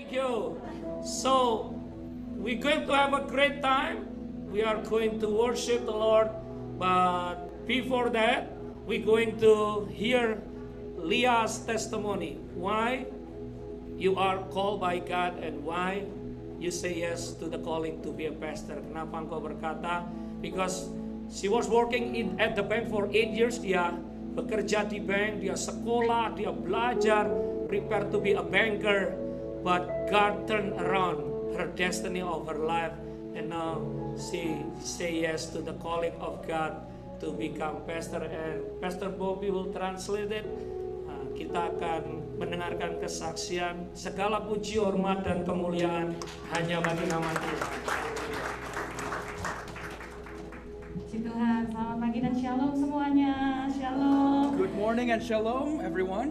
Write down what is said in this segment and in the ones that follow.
Thank you. So, we're going to have a great time. We are going to worship the Lord. But before that, we're going to hear Leah's testimony. Why you are called by God and why you say yes to the calling to be a pastor. Kenapa engkau berkata? Because she was working at the bank for 8 years. Dia bekerja di bank, dia sekolah, dia belajar, prepare to be a banker. But God turned around her destiny of her life, and now she say yes to the calling of God to become pastor. And Pastor Bobby will translate it. Kita akan mendengarkan kesaksian. Segala puji, hormat, dan kemuliaan hanya bagi nama Tuhan. Puji Tuhan, selamat pagi dan shalom semuanya. Shalom. Good morning and shalom everyone.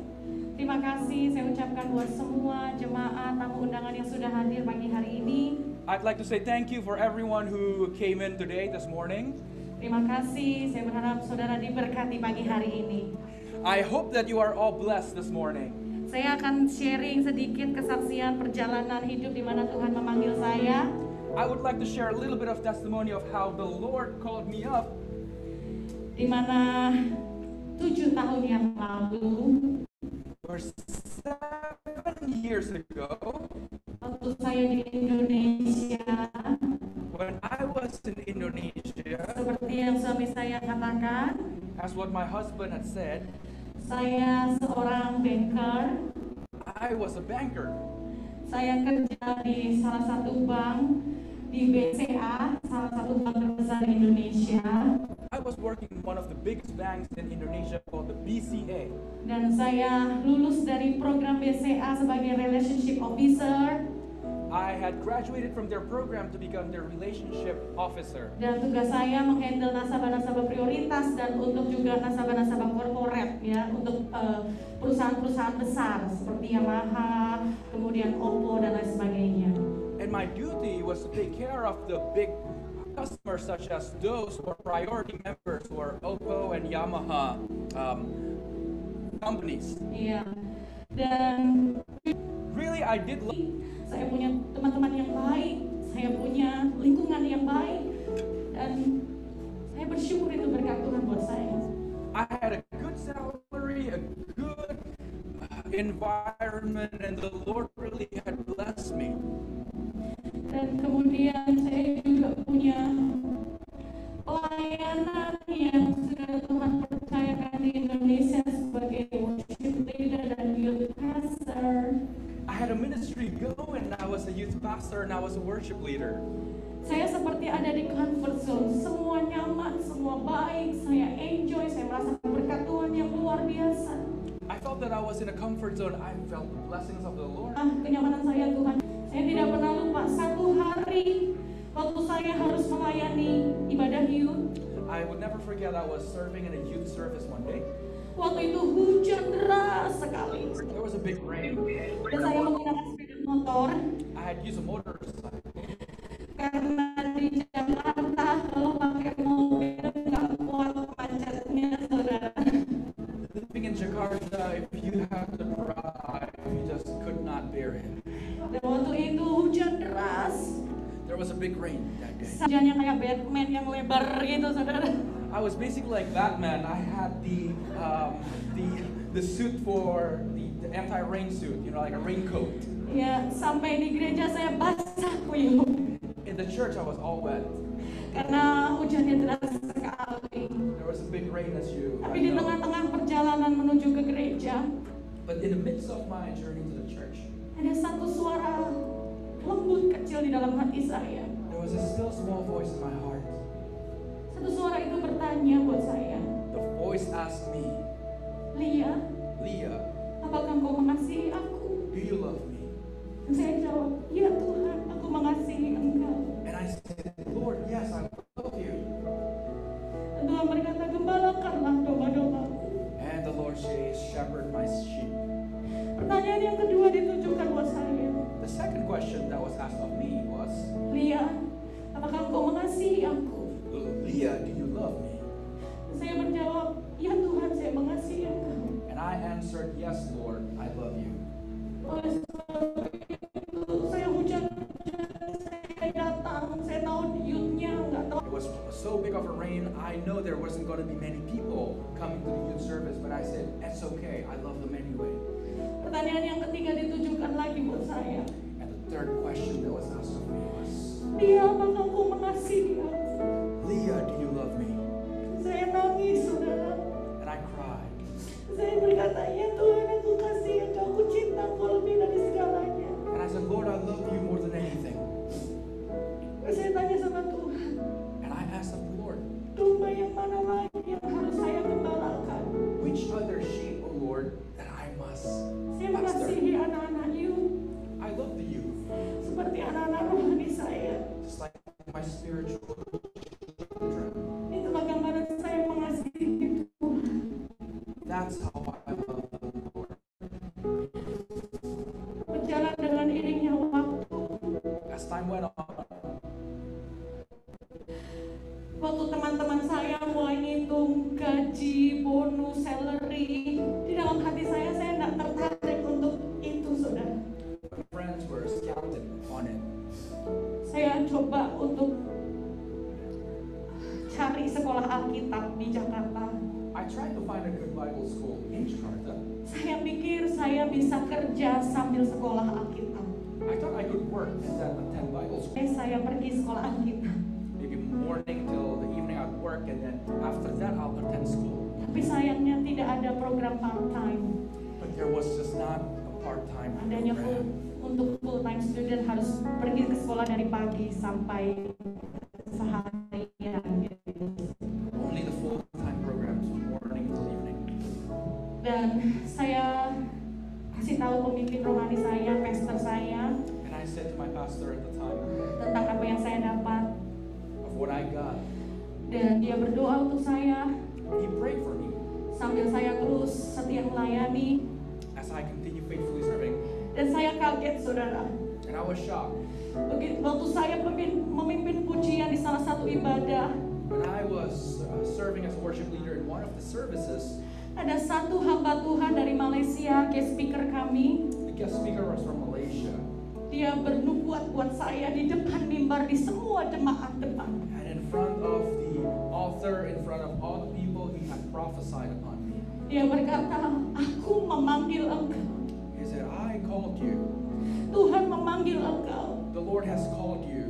Terima kasih saya ucapkan buat semua jemaat tamu undangan yang sudah hadir pagi hari ini. I'd like to say thank you for everyone who came in today, this morning. Terima kasih, saya berharap saudara diberkati pagi hari ini. I hope that you are all blessed this morning. Saya akan sharing sedikit kesaksian perjalanan hidup di mana Tuhan memanggil saya. I would like to share a little bit of testimony of how the Lord called me up. Di mana 7 tahun yang lalu, Or 7 years ago, waktu saya di Indonesia, when I was in Indonesia, seperti yang suami saya katakan, as what my husband had said, saya seorang banker. I was a banker. Saya kerja di salah satu bank di BCA, salah satu bank terbesar di Indonesia. I was working in one of the biggest banks in Indonesia called the BCA. Dan saya lulus dari program BCA sebagai relationship officer. I had graduated from their program to become their relationship officer. Dan tugas saya menghandle nasabah-nasabah prioritas dan untuk juga nasabah-nasabah korporat ya, untuk perusahaan-perusahaan besar seperti Yamaha, kemudian Oppo dan lain sebagainya. And my duty was to take care of the big customers such as those who are priority members who are Oppo and Yamaha companies. Iya. Dan Really, I did love. saya punya teman-teman yang baik, saya punya lingkungan yang baik, dan saya bersyukur itu berkat Tuhan buat saya. I had a good salary, a good environment, and the Lord really had blessed me. Dan kemudian saya juga punya pelayanan yang sudah Tuhan percayakan di Indonesia sebagai worship leader dan youth pastor. I had a ministry going, and I was a youth pastor, and I was a worship leader. Saya seperti ada di comfort zone, semua nyaman, semua baik, saya enjoy, saya merasakan berkat Tuhan yang luar biasa. I felt that I was in a comfort zone. I felt the blessings of the Lord. Kenyamanan saya Tuhan. Saya tidak pernah lupa satu hari waktu saya harus melayani ibadah youth. I would never forget I was serving in a youth service one day. Waktu itu hujan deras sekali. There was a big rain. Dan saya menggunakan sepeda motor I had used a motorcycle. karena di Jakarta kalau pakai mobil nggak kuat macetnya saudara. Living in Jakarta, if you have to drive, you just could not bear it. Dan waktu itu hujan deras. There was a big rain that day. Hujannya kayak Batman yang lebar gitu saudara. I was basically like Batman. I had the suit for the anti-rain suit, you know, like a raincoat. Ya sampai di gereja saya basah kuyup In the church, I was all wet. karena hujannya deras sekali. There was a big rain, as you Tapi di know. tengah-tengah perjalanan menuju ke gereja, But in the midst of my journey to the church, ada satu suara lembut kecil di dalam hati saya. there was a still small voice in my heart. Satu suara itu bertanya buat saya, The voice asked me, Lia, Leah, apakah engkau mengasihi aku? do you love me? Dan saya jawab, ya Tuhan, aku mengasihi engkau. And I said, Lord, yes, I love you. Dan Tuhan berkata, gembalakanlah domba-dombaku. And the Lord says, shepherd my sheep. Pertanyaan yang kedua ditujukan buat saya, The second question that was asked of me was, Lia, apakah engkau mengasihi aku? Leah, do you love me? Dan saya menjawab, ya Tuhan, saya mengasihi engkau. And I answered, yes, Lord, I love you. Oleh sebab itu, know there wasn't going to be many people coming to the youth service, but I said, it's okay, I love them anyway. Pertanyaan yang ketiga ditujukan lagi buat saya. And the third question that was asked of me was, Dia, apakah kau mengasihi aku? Leah, do you love me? Saya nangis, saudara. And I cried. Saya berkata, ya Tuhan, aku kasih engkau, aku cinta engkau lebih dari segalanya. And I said, Lord, I love you more than anything. Saya tanya sama Tuhan, And I asked of the Lord, domba yang mana lagi yang harus saya gembalakan? which other sheep, O Lord, that I must Saya pastor? mengasihi anak-anak youth I love the youth, seperti anak-anak rohani saya. just like my spiritual children. Itulah gambaran saya mengasihi Tuhan. That's how I love the Lord. Berjalan dengan iringnya waktu. As time went on, Waktu teman-teman saya mulai ngitung gaji, bonus, salary, di dalam hati saya tidak tertarik untuk itu, saudara. my friends were scouted on it. Saya coba untuk cari sekolah Alkitab di Jakarta. I tried to find a good Bible school in Jakarta. Saya pikir saya bisa kerja sambil sekolah Alkitab. I thought I could work and then attend Bible school. Saya pergi sekolah Alkitab. Maybe morning till the evening I'd work, and then after that I'll attend school. Tapi sayangnya tidak ada program part-time. But there was just not a part-time Adanya program. untuk full-time student harus pergi ke sekolah dari pagi sampai seharian. Only the full-time programs from morning till evening. Dan saya kasih tahu pemimpin rohani saya, pastor saya, And I said to my pastor at the time tentang apa yang saya dapat. of what I got. Dan dia berdoa untuk saya He prayed for me sambil saya terus setia melayani. as I continue faithfully serving. Dan saya kaget, saudara. And I was shocked. Waktu saya memimpin pujian di salah satu ibadah, When I was serving as a worship leader in one of the services, ada satu hamba Tuhan dari Malaysia, guest speaker kami. the guest speaker was from Malaysia. Dia bernubuat buat saya di depan mimbar di semua jemaat depan. And in front of the altar, in front of all the people, he had prophesied upon me. Dia berkata, aku memanggil engkau. He said, I called you. Tuhan memanggil engkau. The Lord has called you.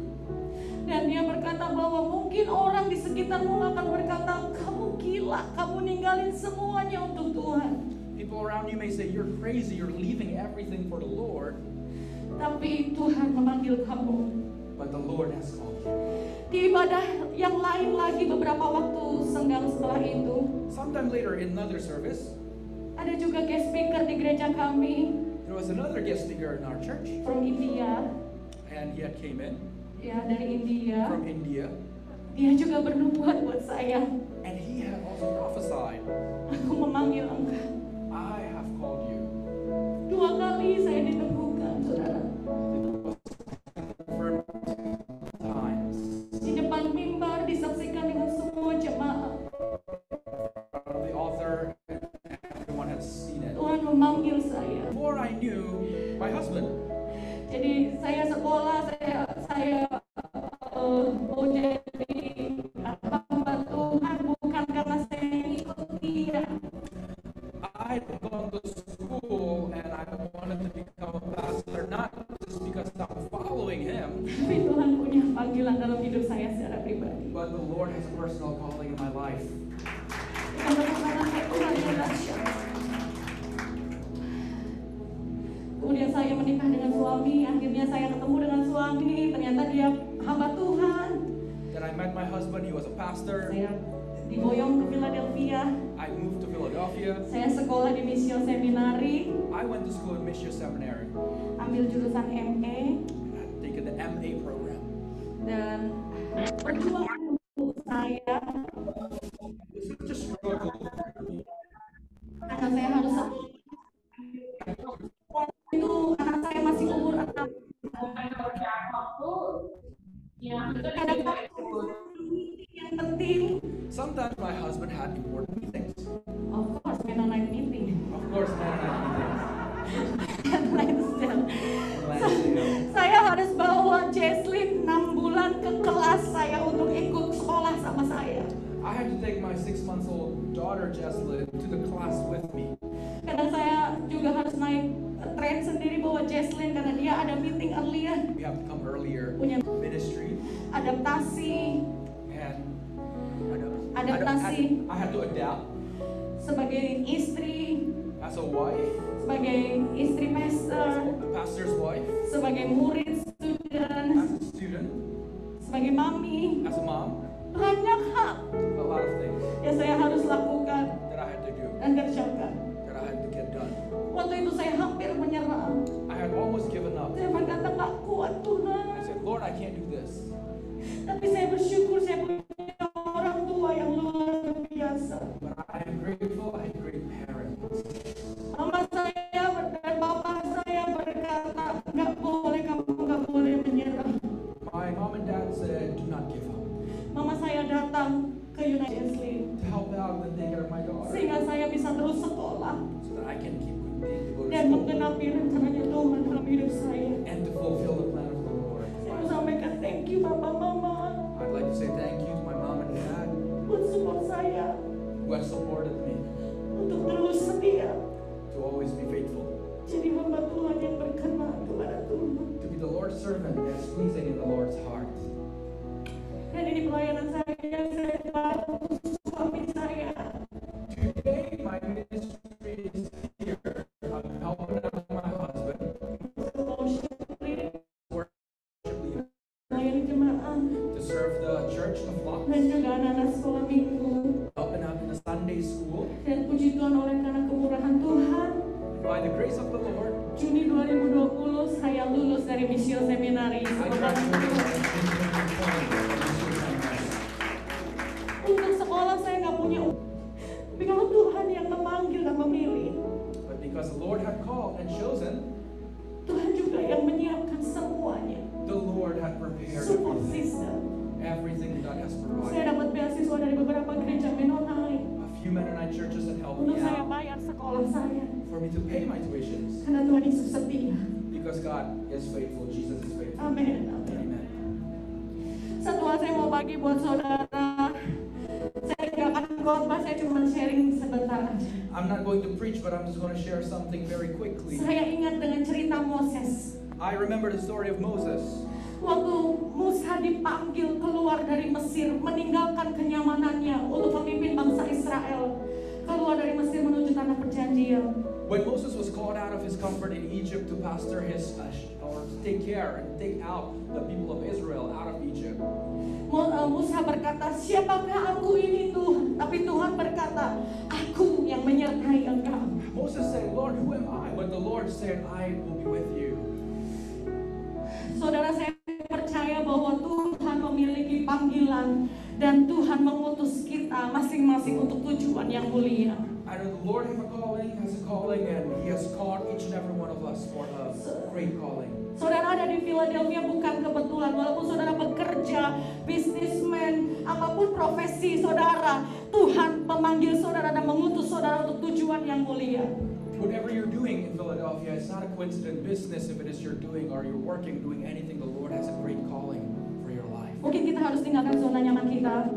Dan dia berkata bahwa mungkin orang di sekitarmu akan berkata, kamu gila, kamu ninggalin semuanya untuk Tuhan. People around you may say, you're crazy, you're leaving everything for the Lord. Tapi Tuhan memanggil kamu. But the Lord has called you. Di ibadah yang lain lagi beberapa waktu senggang setelah itu, Sometime later in another service, ada juga guest speaker di gereja kami there was another guest speaker in our church. from India. And he had came in Ya, dari India. from India. Dia juga bernubuat buat saya. And he had also prophesied, Aku memanggil engkau. I have called you. 2 kali saya diteguhkan, saudara. For times. Di depan mimbar disaksikan dengan semua jemaat. From the altar, everyone had seen it. Tuhan memanggil saya. Before I knew, my husband, Jadi saya sekolah, saya mau jadi hamba Tuhan bukan karena saya ikut dia. I had gone to school and I wanted to become a pastor, not just because I'm following him, Tapi Tuhan punya panggilan dalam hidup saya secara pribadi. but the Lord has a personal calling in my life. Bukan bagaimana Tuhan yang dahsyat. Kemudian saya menikah dengan suami, akhirnya saya ketemu dengan suami, ternyata dia hamba Tuhan. Then I met my husband, he was a pastor. Saya diboyong ke Philadelphia, I moved to Philadelphia. saya sekolah di Mission Seminari, I went to school in Mission Seminary. ambil jurusan MA, And I'd taken the MA program. dan perjuangan untuk saya, It was such a struggle for me. karena saya harus itu anak saya masih umur 6. Kadang-kadang yang penting, Sometimes my husband had important meetings. of course, Mennonite meeting. Of course, Mennonite meetings. Lansdale. Lansdale. Saya harus bawa Jesslyn 6 bulan ke kelas saya untuk ikut sekolah sama saya. I I had to take my 6-month-old daughter Jesslyn to the class with me. Kadang saya juga harus naik tren sendiri bawa Jesslyn karena dia ada meeting earlier, We have to come earlier. punya Ministry adaptasi and Adaptasi. I had to adapt sebagai istri, as a wife, sebagai istri pastor, a pastor's wife, sebagai murid student, as a student, sebagai mami. as a mom. Banyak hal A lot of things yang saya harus lakukan that I had to do, dan kerjakan. that I had to get done. Waktu itu saya hampir menyerah. I had almost given up. Saya berkata nggak kuat Tuhan. I said, Lord, I can't do this. Tapi saya bersyukur saya punya orang tua yang luar biasa. But I am grateful I had great parents. Mama saya dan bapak saya berkata, nggak boleh, kamu nggak boleh menyerah. My mom and dad said, do not give up. Mama saya datang ke United States To help out and take care of my daughter. sehingga saya bisa terus sekolah So that I can keep continuing to go to dan school. menggenapi rencananya Tuhan dalam hidup saya. And to fulfill the plan of the Lord. Saya mau sampaikan thank you Papa Mama I'd like to say thank you to my mom and dad buat support saya who have supported me untuk terus setia to always be faithful. jadi hamba Tuhan yang berkenan kepada Tuhan. To be the Lord's servant that's pleasing in the Lord's heart. Dan ini pelayanan saya bantu suami saya. Today, my ministry is here. I'm helping out my husband, Worship leader, worship leader, melayani jemaah to serve the church, the flock, dan juga anak-anak sekolah minggu. helping out in the Sunday school. Dan puji Tuhan oleh karena kemurahan Tuhan, By the grace of the Lord, Juni 2020 saya lulus dari Missio Seminari. I graduated in 2020. Untuk sekolah saya nggak punya uang. Tapi kalau Tuhan yang memanggil dan memilih, But because the Lord had called and chosen, Tuhan juga yang menyiapkan semuanya. the Lord had prepared Support everything. system. Everything God has Saya provided. dapat beasiswa dari beberapa gereja Mennonite A few Mennonite churches had helped untuk me saya out bayar sekolah saya. for me to pay my tuitions. Karena Tuhan Yesus setia. Because God is faithful, Jesus is faithful. Amin. Amin. Amen. Satu hal saya mau bagi buat saudara. Saya nggak akan khotbah, saya cuma sharing sebentar aja. I'm not going to preach, but I'm just going to share something very quickly. Saya ingat dengan cerita Moses. I remember the story of Moses. Waktu Musa dipanggil keluar dari Mesir, meninggalkan kenyamanannya untuk memimpin bangsa Israel keluar dari Mesir menuju tanah perjanjian. When Moses was called out of his comfort in Egypt to pastor his, or to take care and take out the people of Israel out of Egypt, Musa berkata, siapakah aku ini Tuhan? Tapi Tuhan berkata, aku yang menyertai engkau. Moses said, Lord, who am I? But the Lord said, I will be with you. Saudara, saya percaya bahwa Tuhan memiliki panggilan dan Tuhan mengutus kita masing-masing untuk tujuan yang mulia. I know the Lord has a calling, and He has called each and every one of us for a great calling. Saudara ada di Philadelphia bukan kebetulan, walaupun saudara bekerja, bisnismen, apapun profesi saudara, Tuhan memanggil saudara dan mengutus saudara untuk tujuan yang mulia. Whatever you're doing in Philadelphia, it's not a coincident business if it is you're doing or you're working, doing anything, the Lord has a great calling for your life. Mungkin kita harus tinggalkan zona nyaman kita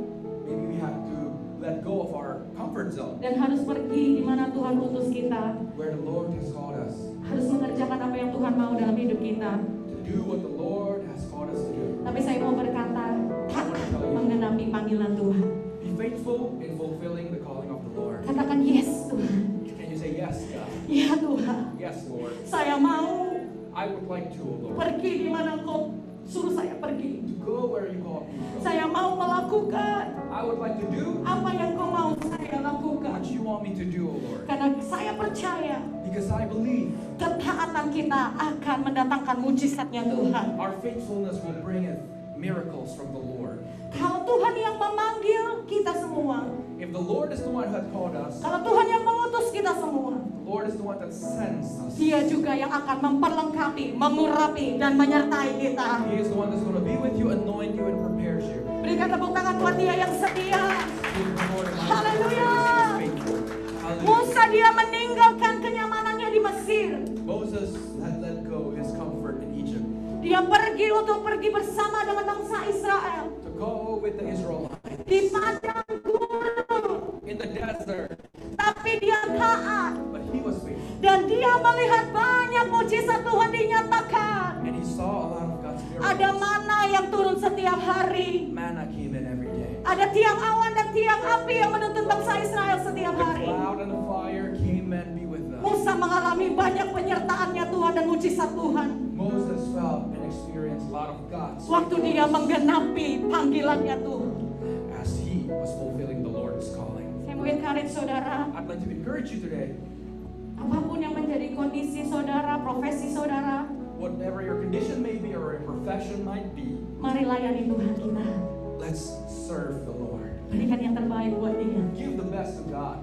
Maybe we have to let go of our comfort zone, dan harus pergi di mana Tuhan utus kita, where the Lord has called us, harus mengerjakan apa yang Tuhan mau dalam hidup kita. to do what the Lord has called us to do. Tapi saya mau berkata, tak menggenapi panggilan Tuhan. Be faithful in fulfilling the calling of the Lord. Katakan yes Tuhan. Can you say yes, God? Ya Tuhan, Yes, Lord. saya mau I would like to, O Lord, pergi di mana Kau suruh saya pergi. to go where you call me to go. Saya mau melakukan I would like to do apa yang Kau mau saya lakukan. what you want me to do, O Lord. Karena saya percaya Because I believe ketaatan kita akan mendatangkan mujizatnya Tuhan. our faithfulness will bring in miracles from the Lord. Kalau Tuhan yang memanggil kita semua, If the Lord is the one who has called us, kalau Tuhan yang mengutus kita semua, the Lord is the one that sends us. Dia juga yang akan memperlengkapi, mengurapi, dan menyertai kita. He is the one that's going to be with you, anoint you, and prepares you. Berikan tepuk tangan buat Dia yang setia. Give the Lord a mighty Hallelujah. praise. He is faithful. Hallelujah. Musa dia meninggalkan kenyamanannya di Mesir. Moses had let go of his comfort in Egypt Dia pergi bersama dengan bangsa Israel to go with the Israelites di padang gurun. melihat banyak mujizat Tuhan dinyatakan. And he saw a lot of God's Ada miracles. mana yang turun setiap hari. Manna came in every day. Ada tiang awan dan tiang api yang menuntun bangsa Israel setiap The hari. cloud and the fire came and be with them. Musa mengalami banyak penyertaannya Tuhan dan mujizat Tuhan. Moses felt and experienced a lot of God's Waktu dia miracles menggenapi panggilannya Tuhan. as he was fulfilling the Lord's calling. Saya mau encourage saudara, I'd like to encourage you today, apapun yang menjadi kondisi saudara, profesi saudara, whatever your condition may be or your profession might be, mari layani Tuhan kita. let's serve the Lord. Berikan yang terbaik buat dia. Give the best to God,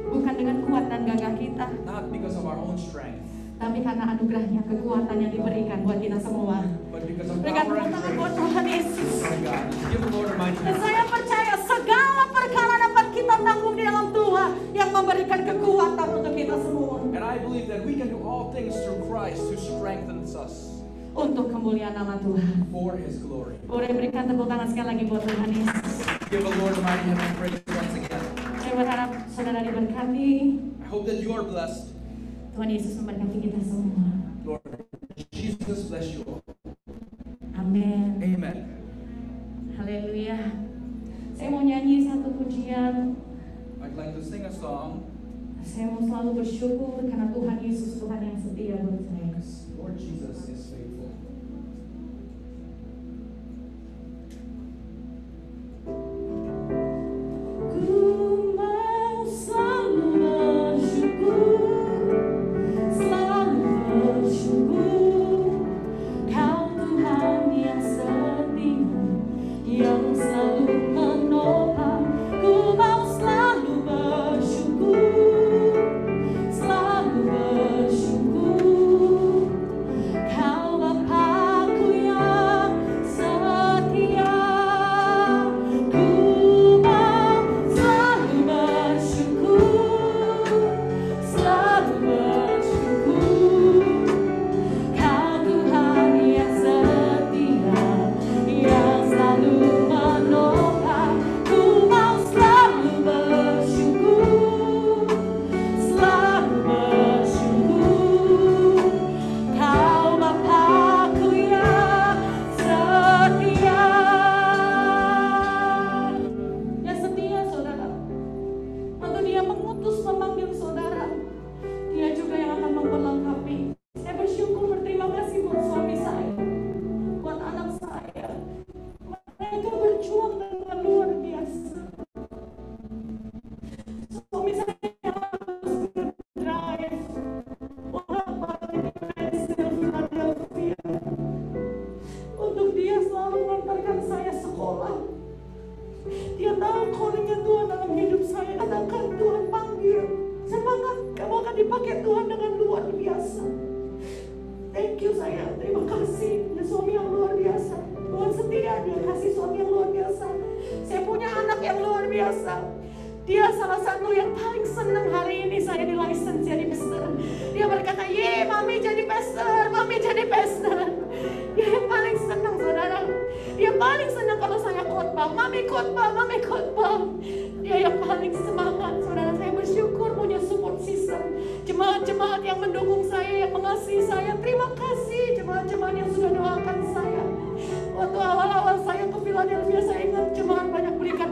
Bukan dengan kuat dan gagah kita, not because of our own strength, tapi karena anugerahnya, kekuatan yang diberikan buat kita semua. but because of Berikan power tepuk and tangan buat grace Tuhan Yesus. from God. Let's give the Lord a mighty Dan hand. saya percaya segala perkara dapat kita tanggung di dalam Tuhan yang memberikan kekuatan untuk kita semua. And I believe that we can do all things through Christ who strengthens us Untuk kemuliaan nama Tuhan. for his glory. Boleh berikan tepuk tangan sekali lagi buat Tuhan Yesus. Give the Lord a mighty hand and praise once again. Saya berharap saudara diberkati. I hope that you are blessed. Tuhan Yesus memberkati kita semua. Lord Jesus bless you all. Amin. Amen. Haleluya. Saya mau nyanyi satu pujian. I'd like to sing a song. Saya mau selalu bersyukur karena Tuhan Yesus Tuhan yang setia buat saya. Lord Jesus is faithful. Ku mau selalu bersyukur, selalu bersyukur. Kau Tuhan yang setia, yang selalu menopang. Ku mau selalu bersyukur, selalu bersyukur. Kau Bapa-Ku yang setia. Ku mau selalu bersyukur, selalu bersyukur. Kau Tuhan yang setia, yang selalu menopang. Ku mau selalu bersyukur, selalu bersyukur. Kau Bapa-Ku yang setia. Yang setia saudara. Waktu dia mengutus memanggil saudara, dia juga yang akan memperlengkapi. Saya bersyukur, berterima kasih buat suami saya, buat anak saya. Mereka berjuang dengan luar biasa. Suami saya harus drive bolak-balik Pennsylvania, Philadelphia. Untuk dia selalu mengantarkan saya sekolah. Dia tahu callingnya Tuhan dalam hidup saya. Katakan Tuhan panggil. Semangat, kamu akan dipakai Tuhan dengan luar biasa. Thank you sayang, terima kasih. Dia suami yang luar biasa. Tuhan setia, dia kasih suami yang luar biasa. Saya punya anak yang luar biasa. Dia salah satu yang paling senang hari ini saya di license jadi pastor. Dia berkata, ye mami jadi pastor, mami jadi pastor. Dia yang paling senang saudara. Dia paling senang kalau saya khotbah, mami khotbah, mami khotbah. Dia yang paling semangat saudara. Saya bersyukur punya support system. Jemaat-jemaat yang mendukung saya, yang mengasihi saya. Terima kasih jemaat-jemaat yang sudah doakan saya. Waktu awal-awal saya ke Philadelphia, saya ingat jemaat banyak berikan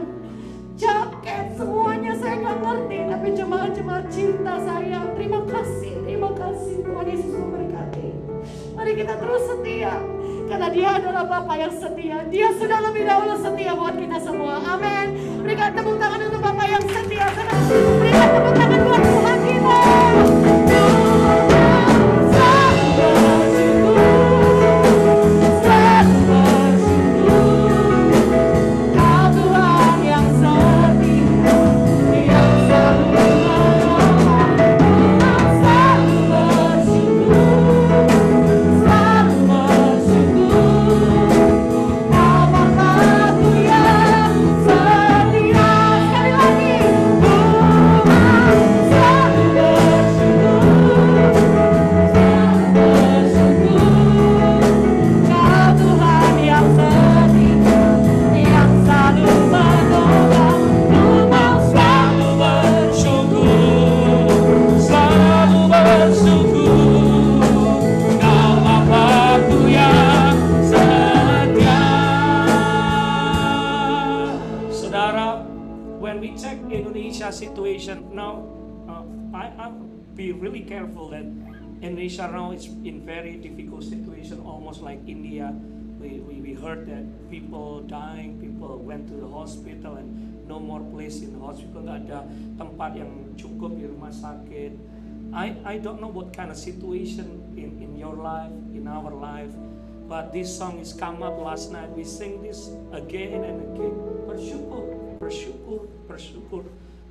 jaket, semuanya saya nggak ngerti, tapi jemaat-jemaat cinta saya. Terima kasih Tuhan Yesus memberkati. Mari kita terus setia, karena Dia adalah Bapa yang setia. Dia sudah lebih dahulu setia buat kita semua. Amin. Berikan tepuk tangan untuk Bapa yang setia. Berikan tepuk tangan buat Tuhan kita. Sekali lagi, I be really careful that Indonesia now is in very difficult situation, almost like India. We heard that people dying, people went to the hospital and no more place in the hospital, nggak ada tempat yang cukup di rumah sakit. I don't know what kind of situation in your life, in our life, but this song is come up last night. We sing this again and again. Bersyukur, bersyukur, bersyukur.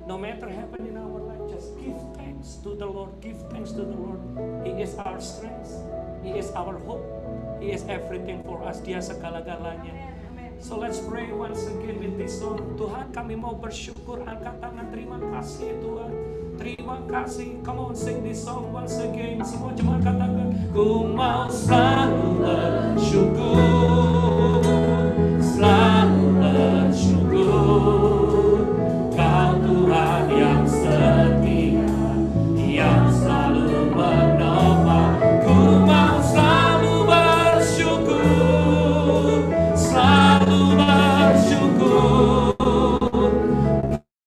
No matter happen in our life, just give thanks to the Lord. Give thanks to the Lord. He is our strength. He is our hope. He is everything for us. Dia segala-galanya. So let's pray once again with this song. Tuhan, kami mau bersyukur, angkat tangan, terima kasih Tuhan. Terima kasih. Come on, sing this song once again. Semua jemaat katakan, ku mau selalu bersyukur, selalu bersyukur. Kau Tuhan yang setia, yang selalu menolong. Ku mau selalu bersyukur, selalu bersyukur.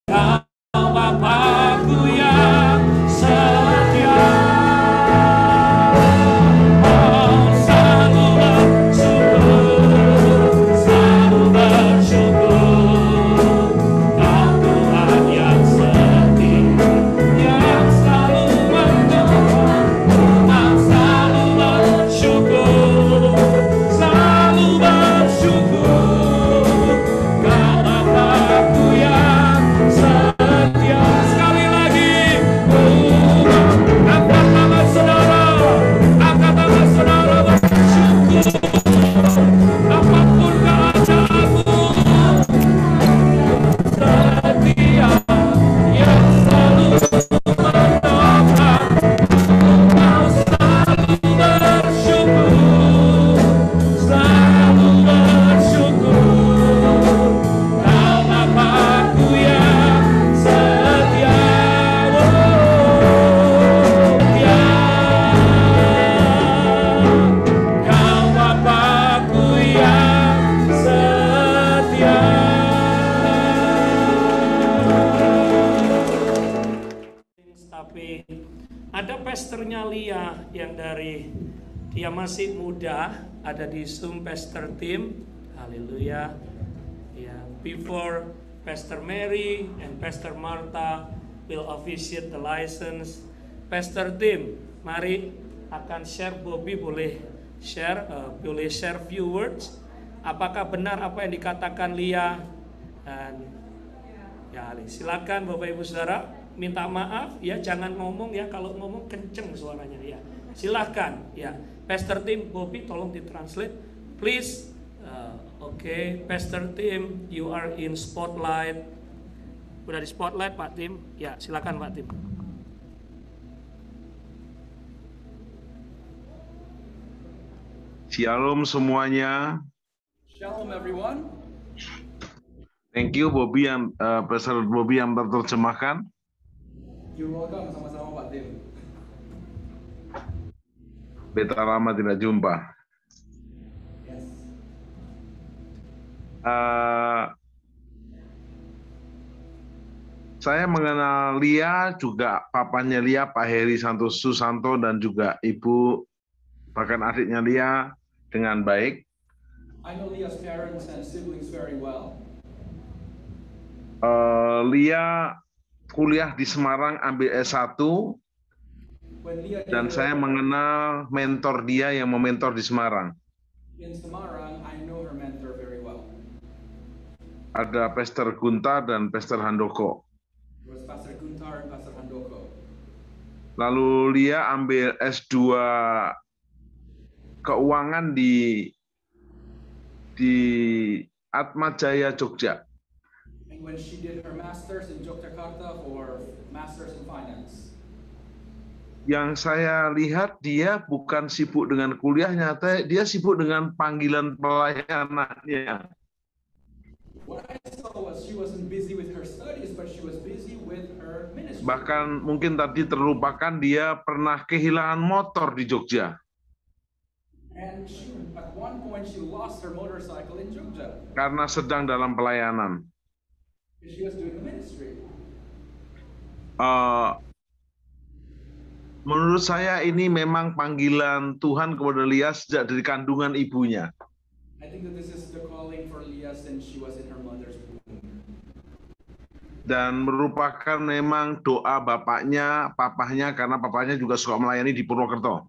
Kau Bapakku yang setia. Oh, selalu bersyukur, selalu bersyukur. Kau Tuhan yang setia, yang selalu menolong. Ku mau selalu bersyukur, selalu bersyukur. Kau Bapakku yang setia. Sekali lagi, angkat tangan saudara, angkat tangan saudara bersyukur. Apapun keadaanmu, setia, yang selalu menolong. Kau selalu bersyukur, selalu bersyukur. Kau Bapakku yang setia, setia. Kau Bapakku yang setia. Tapi ada pastornya Lia yang dia masih muda, ada di Zoom pastor team. Haleluya. Ya, before Pastor Mary and Pastor Martha will officiate the license, Pastor Tim, mari akan share. Bobby boleh share few words. Apakah benar apa yang dikatakan Lia? Dan ya, silakan Bapak Ibu Saudara, minta maaf ya, jangan ngomong ya, kalau ngomong kenceng suaranya ya. Silakan ya, Pastor Tim, Bobby tolong ditranslate, please. Oke, Pastor Tim, you are in spotlight. Udah di spotlight Pak Tim? Ya, silakan Pak Tim. Shalom semuanya. Shalom, everyone. Thank you Bobby yang Pastor Bobby yang terjemahkan. You're welcome, sama-sama Pak Tim. Beta lama tidak jumpa. Yes. Saya mengenal Lia, juga papanya Lia, Pak Heri Susanto, dan juga ibu, bahkan adiknya Lia dengan baik. I know Leah's parents and siblings very well. Lia kuliah di Semarang, ambil S1, When Leah dan did saya her mengenal mentor dia yang mementor di Semarang. in Semarang, I know her mentor very well. Ada Pastor Guntar dan Pastor Handoko. It was Pastor Guntar and Pastor Handoko. Lalu Lia ambil S2 keuangan di Atma Jaya, Jogja. And when she did her master's in Yogyakarta for master's in finance. Yang saya lihat dia bukan sibuk dengan kuliahnya, dia sibuk dengan panggilan pelayanannya. What I saw was she wasn't busy with her studies, but she was busy with her ministry. Bahkan mungkin tadi terlupakan dia pernah kehilangan motor di Jogja. And she, at one point she lost her motorcycle in Jogja. Karena sedang dalam pelayanan. She was doing the ministry. Menurut saya ini memang panggilan Tuhan kepada Lia sejak dari kandungan ibunya. I think that this is the calling for Leah since she was in her mother's womb. Dan merupakan memang doa bapaknya, papahnya, karena papahnya juga suka melayani di Purwokerto.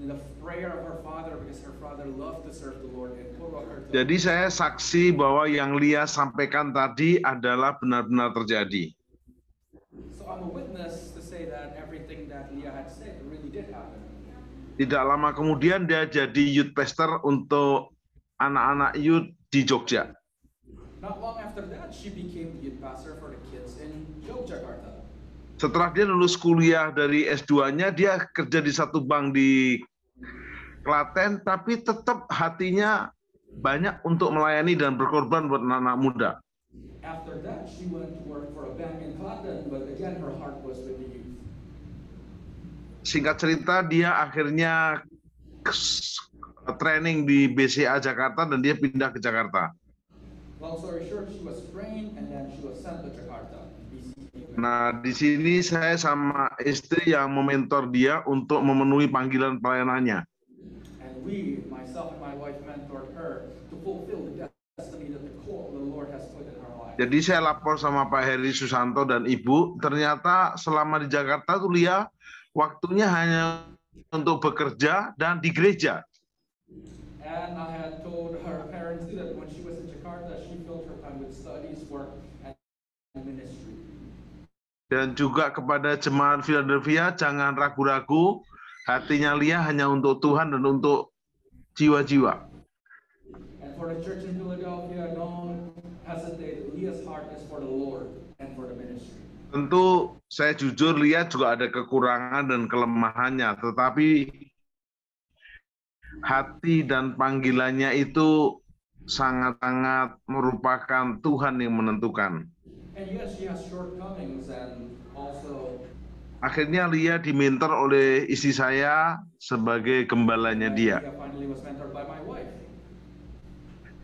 And the prayer of her father, because her father loved to serve the Lord in Purwokerto. Jadi saya saksi bahwa yang Lia sampaikan tadi adalah benar-benar terjadi. So I'm a witness to say that everything that Leah had said really did happen. Tidak lama kemudian dia jadi youth pastor untuk anak-anak youth di Jogja. Not long after that, she became the youth pastor for the kids in Yogyakarta. Setelah dia lulus kuliah dari S2-nya, dia kerja di satu bank di Klaten, tapi tetap hatinya banyak untuk melayani dan berkorban buat anak-anak muda. After that, she went to work for a bank in Klaten, but again, her heart was with the youth. Singkat cerita, dia akhirnya training di BCA Jakarta dan dia pindah ke Jakarta. Long story short, she was trained and then she was sent to Jakarta. Nah, di sini saya sama istri yang mementor dia untuk memenuhi panggilan pelayanannya. And we, myself and my wife, mentored her to fulfill the destiny that the call the Lord has put in her life. Jadi saya lapor sama Pak Heri Susanto dan Ibu, ternyata selama di Jakarta tuh Lia waktunya hanya untuk bekerja dan di gereja. And I had told her parents too that when she was in Jakarta, she filled her time with studies, work, and ministry. Dan juga kepada jemaat Philadelphia, jangan ragu-ragu, hatinya Lia hanya untuk Tuhan dan untuk jiwa-jiwa. And for the church in Philadelphia, don't hesitate. Leah's heart is for the Lord and for the ministry. Tentu saya jujur Lia juga ada kekurangan dan kelemahannya, tetapi hati dan panggilannya itu sangat-sangat merupakan Tuhan yang menentukan. And yes, she has shortcomings and also Akhirnya Lia dimentor oleh istri saya sebagai gembalanya dia. Leah finally was mentored by my wife.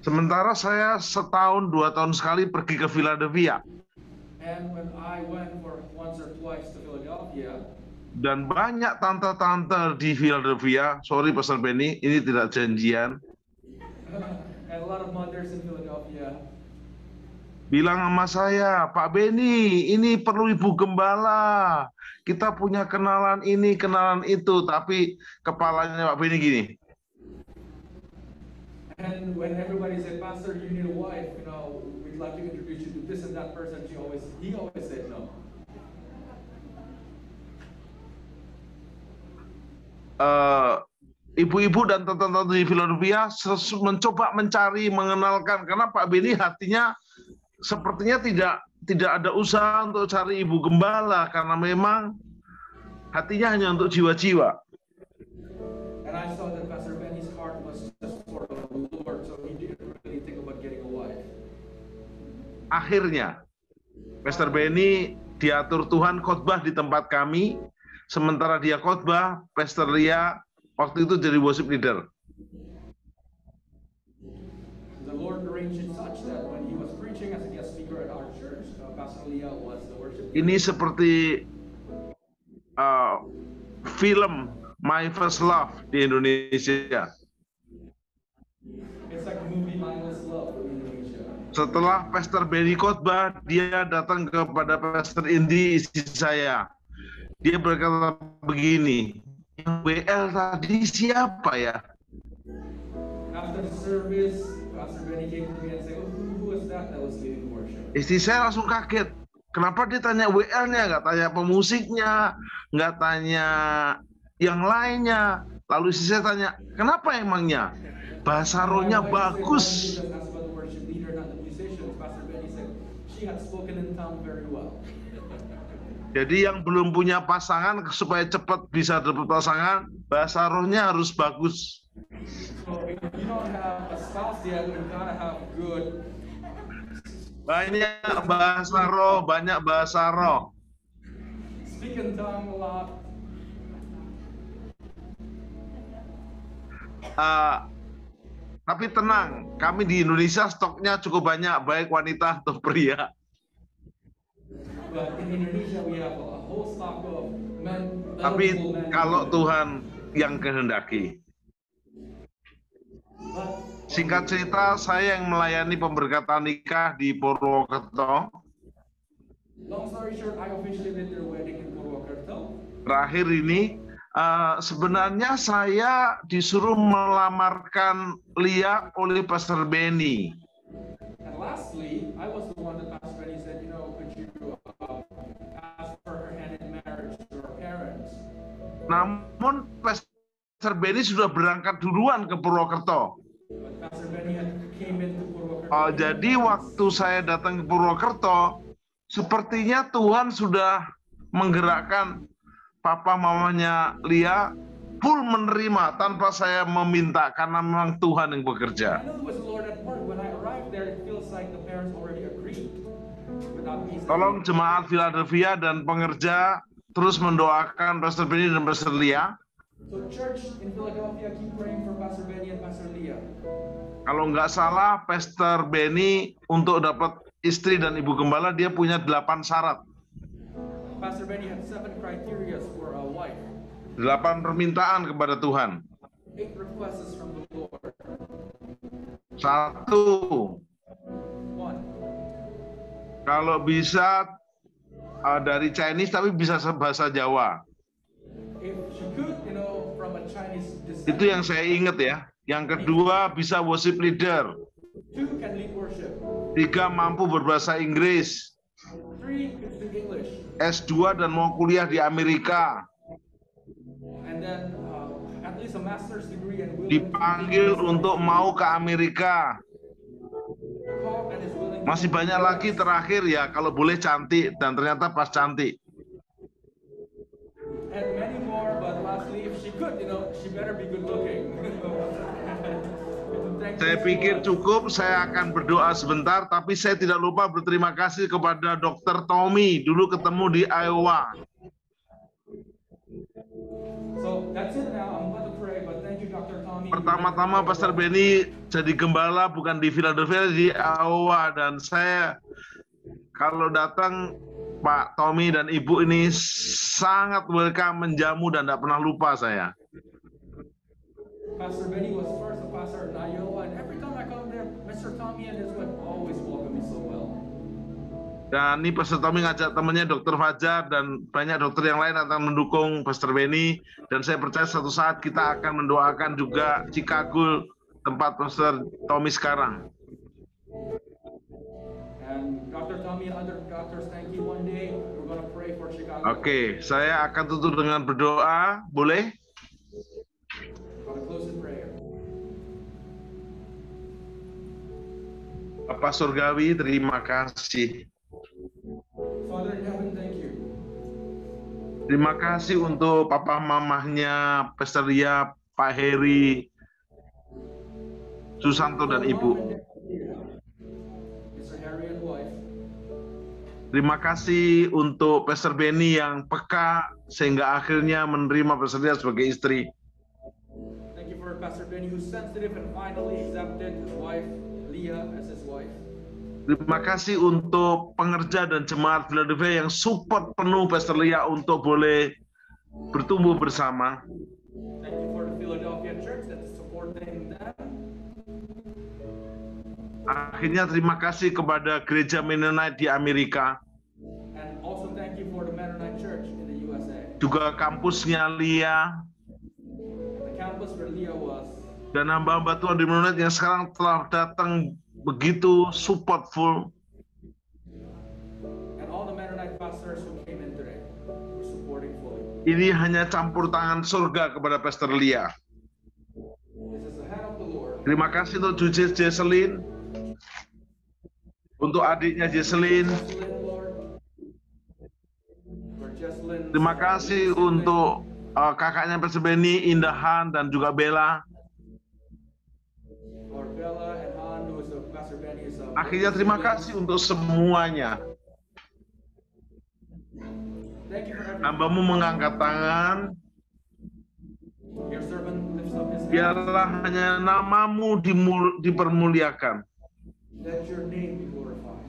Sementara saya setahun 2 tahun sekali pergi ke Philadelphia. And when I went for once or twice to Philadelphia, Dan banyak tante-tante di Philadelphia, sorry Pastor Benny, ini tidak janjian, and a lot of mothers in Philadelphia bilang sama saya, Pak Benny, ini perlu ibu gembala. Kita punya kenalan ini, kenalan itu, tapi kepalanya Pak Benny gini. and when everybody said, Pastor, you need a wife, you know, we'd like to introduce you to this and that person, he always said no. Ibu-ibu dan tante-tante di Philadelphia mencoba mencari, mengenalkan, karena Pak Benny hatinya sepertinya tidak ada usaha untuk cari ibu gembala, karena memang hatinya hanya untuk jiwa-jiwa. And I saw that Pastor Benny's heart was just for the Lord, so he didn't really think about getting a wife. Akhirnya, Pastor Benny diatur Tuhan khotbah di tempat kami, sementara dia khotbah, Pastor Lia waktu itu jadi worship leader. The Lord arranged it such that when he was preaching as a guest speaker at our church, Pastor Leah was the worship leader. Ini seperti film My First Love di Indonesia. It's like a movie, Mindless Love in Indonesia. Setelah Pastor Benny khotbah, dia datang kepada Pastor Indi, istri saya. Dia berkata begini, yang WL tadi siapa ya? After the service, Pastor Benny came to me and said, who was that was leading worship? Istri saya langsung kaget. Kenapa dia tanya WL-nya, nggak tanya pemusiknya, nggak tanya yang lainnya. Lalu istri saya tanya, kenapa emangnya? Bahasa rohnya bagus. Jadi yang belum punya pasangan, supaya cepat bisa dapat pasangan, bahasa rohnya harus bagus. Banyak bahasa roh, banyak bahasa roh. Tapi tenang, kami di Indonesia stoknya cukup banyak, baik wanita atau pria. But in Indonesia we have a whole stock of men Tapi eligible man. kalau Tuhan yang kehendaki. But Singkat cerita, saya yang melayani pemberkatan nikah di Purwokerto. long story short, I officially did their wedding in Purwokerto. Terakhir ini, sebenarnya saya disuruh melamarkan Lia oleh Pastor Benny. And lastly, I was the one that Pastor Benny said, you know, could you ask for her hand in marriage to her parents? Namun Pastor Benny sudah berangkat duluan ke Purwokerto. But Pastor Benny came into Purwokerto. Jadi waktu saya datang ke Purwokerto, sepertinya Tuhan sudah menggerakkan papa mamanya Lia full menerima tanpa saya meminta, karena memang Tuhan yang bekerja. I know it was the Lord at work. When I arrived there, it feels like the parents already agreed without me saying. Tolong jemaat Philadelphia dan pengerja terus mendoakan Pastor Benny dan Pastor Lia. So church in Philadelphia, keep praying for Pastor Benny and Pastor Leah. Kalau nggak salah, Pastor Benny untuk dapat istri dan ibu gembala dia punya 8 syarat. Pastor Benny had 7 criteria for a wife. 8 permintaan kepada Tuhan. 8 requests from the Lord. 1, 1, kalau bisa dari Chinese tapi bisa bahasa Jawa. if she could, you know, from a Chinese descent. Itu yang saya ingat ya. Yang kedua, bisa worship leader. 2, can lead worship. 3, mampu berbahasa Inggris. 3, can speak English. S2 dan mau kuliah di Amerika. And then at least a master's degree and willing Dipanggil untuk mau ke Amerika. call and is willing to Masih banyak lagi terakhir ya, kalau boleh cantik, dan ternyata pas cantik. and many more, but lastly, if she could, you know, she better be good looking. Saya pikir cukup, saya akan berdoa sebentar, tapi saya tidak lupa berterima kasih kepada Dr. Tommy, dulu ketemu di Iowa. So that's it now. I'm going to pray, but thank you, Dr. Tommy. Pertama-tama Pastor Benny jadi gembala bukan di Philadelphia, di Iowa, dan saya kalau datang Pak Tommy dan Ibu ini sangat welcome, menjamu dan tidak pernah lupa saya. Pastor Benny was first a pastor in Iowa, and every time I come there, Mr. Tommy and his wife always welcome me so well. Dan ini Pastor Tommy ngajak temannya Dr. Fajar dan banyak dokter yang lain akan mendukung Pastor Benny, dan saya percaya suatu saat kita akan mendoakan juga Chicago, tempat Pastor Tommy sekarang. And Dr. Tommy and other doctors, thank you. One day we're going to pray for Chicago. Oke, saya akan tutup dengan berdoa, boleh? I'm going to close in prayer. Bapak Surgawi, terima kasih. Father in heaven, thank you. Terima kasih untuk papa mamahnya Pastor Lia, Pak Heri, Susanto dan Ibu. Mr. Harry and wife. Terima kasih untuk Pastor Benny yang peka sehingga akhirnya menerima Pastor Lia sebagai istri. Thank you for Pastor Benny, who's sensitive and finally accepted his wife, Leah, as his wife. Terima kasih untuk pengerja dan jemaat Philadelphia yang support penuh Pastor Lia untuk boleh bertumbuh bersama. Thank you for the Philadelphia church that's supporting them. Akhirnya terima kasih kepada gereja Mennonite di Amerika, And also thank you for the Mennonite church in the USA. juga kampusnya Lia, The campus where Leah was. dan hamba-hamba Tuhan di Mennonite yang sekarang telah datang begitu supportful. And all the Mennonite pastors who came in today were supporting fully. Ini hanya campur tangan surga kepada Pastor Lia. This is the hand of the Lord. Terima kasih untuk Judith Jesselyn, untuk adiknya Jesselyn. Jesselyn, Lord. For Jesselyn. Terima kasih untuk kakaknya Pastor Benny, Indahan, dan juga Bella. For Bella and Han, who is a Pastor Benny, is a Akhirnya terima kasih untuk semuanya. Thank you for everything. Hambamu mengangkat tangan, Your servant lifts up his hand. biarlah hanya namamu dipermuliakan. Let your name be glorified.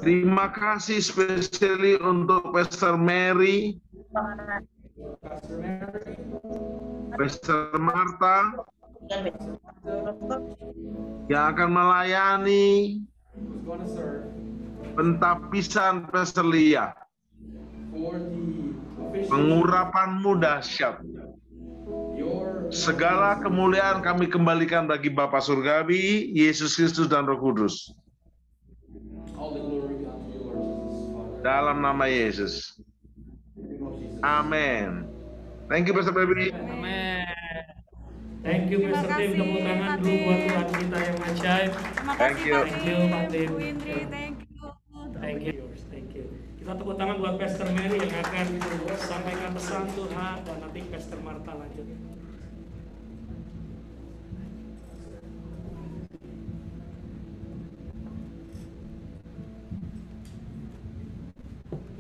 Terima kasih spesially untuk Pastor Mary, Pastor Mary, Pastor Marta Pastor yang akan melayani who's going to serve pentapisan Pastor Lia. for the official. Pengurapanmu dahsyat. Your Segala kemuliaan kami kembalikan bagi Bapa Surgawi, Yesus Kristus dan Roh Kudus. all the glory be unto you, Lord Jesus, Father. Dalam nama Yesus. In the name of Jesus. Amin. Thank you Pastor Baby. Amin. Thank you Terima Pastor Tim, kasih, tepuk tangan Pak dulu buat Tim. Tuhan kita yang ajaib. Terima Thank kasih you. Pak Thank you, Pak Tim, Tim. Bu Indri, thank you. Thank you. Thank you. Kita tepuk tangan buat Pastor Mary yang akan sampaikan pesan Tuhan dan nanti Pastor Marta lanjut.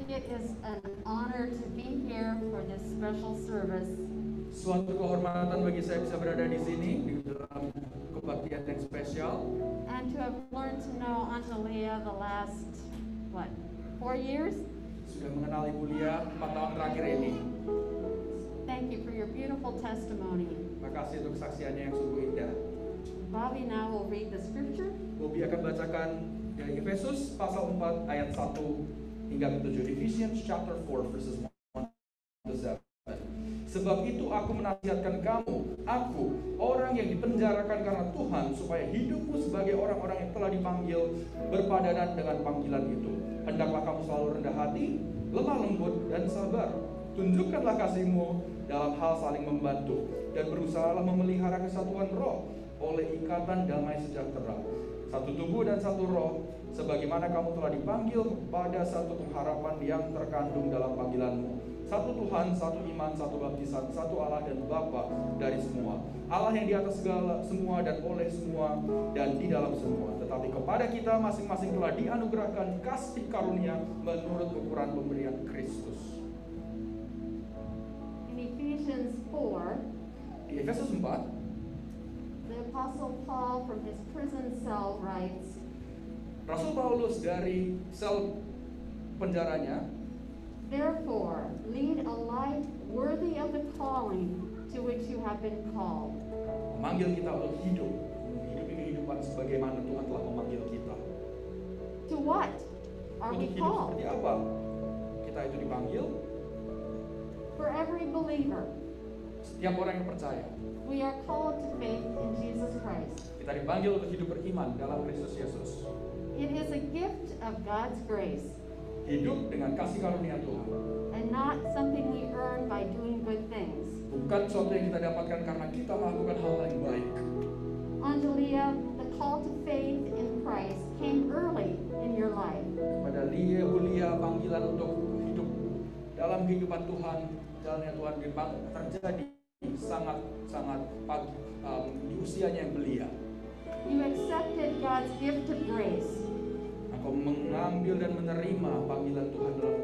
It is an honor to be here for this special service. Suatu kehormatan bagi saya bisa berada di sini di dalam kebaktian yang spesial And to have learned to know Angelia the last, 4 years? sudah mengenal Ibu Lia 4 tahun terakhir ini. Thank you for your beautiful testimony. Terima kasih untuk kesaksiannya yang sungguh indah. Bobby now will read the scripture. Bobby akan bacakan dari Efesus pasal 4 ayat 1 hingga ke 7. Ephesians chapter 4 verses 1 to 7. Sebab itu aku menasihatkan kamu, aku, orang yang dipenjarakan karena Tuhan, supaya hidupmu sebagai orang-orang yang telah dipanggil berpadanan dengan panggilan itu. Hendaklah kamu selalu rendah hati, lemah lembut, dan sabar. Tunjukkanlah kasihmu dalam hal saling membantu, dan berusahalah memelihara kesatuan roh oleh ikatan damai sejahtera. Satu tubuh dan satu roh, sebagaimana kamu telah dipanggil pada satu pengharapan yang terkandung dalam panggilanmu. Satu Tuhan, satu iman, satu baptisan, satu Allah dan Bapa dari semua. Allah yang di atas segala semua dan oleh semua dan di dalam semua. Tetapi kepada kita masing-masing telah dianugerahkan kasih karunia menurut ukuran pemberian Kristus. In Ephesians 4, Di Efesus 4, the Apostle Paul from his prison cell writes, Rasul Paulus dari sel penjaranya, Therefore, lead a life worthy of the calling to which you have been called. memanggil kita untuk hidup, menghidupi kehidupan sebagaimana Tuhan telah memanggil kita. To what are Untuk we hidup called? seperti apa? Kita itu dipanggil, For every believer, setiap orang yang percaya. we are called to faith in Jesus Christ. Kita dipanggil untuk hidup beriman dalam Kristus Yesus. It is a gift of God's grace Hidup dengan kasih karunia Tuhan. and not something we earn by doing good things. Bukan sesuatu yang kita dapatkan karena kita melakukan hal yang baik. Angelia, the call to faith in Christ came early in your life. Pada Lia, panggilan untuk hidup dalam kehidupan Tuhan, jalannya Tuhan memang terjadi sangat pagi di usianya yang belia. You accepted God's gift of grace. Engkau mengambil dan menerima panggilan Tuhan dalam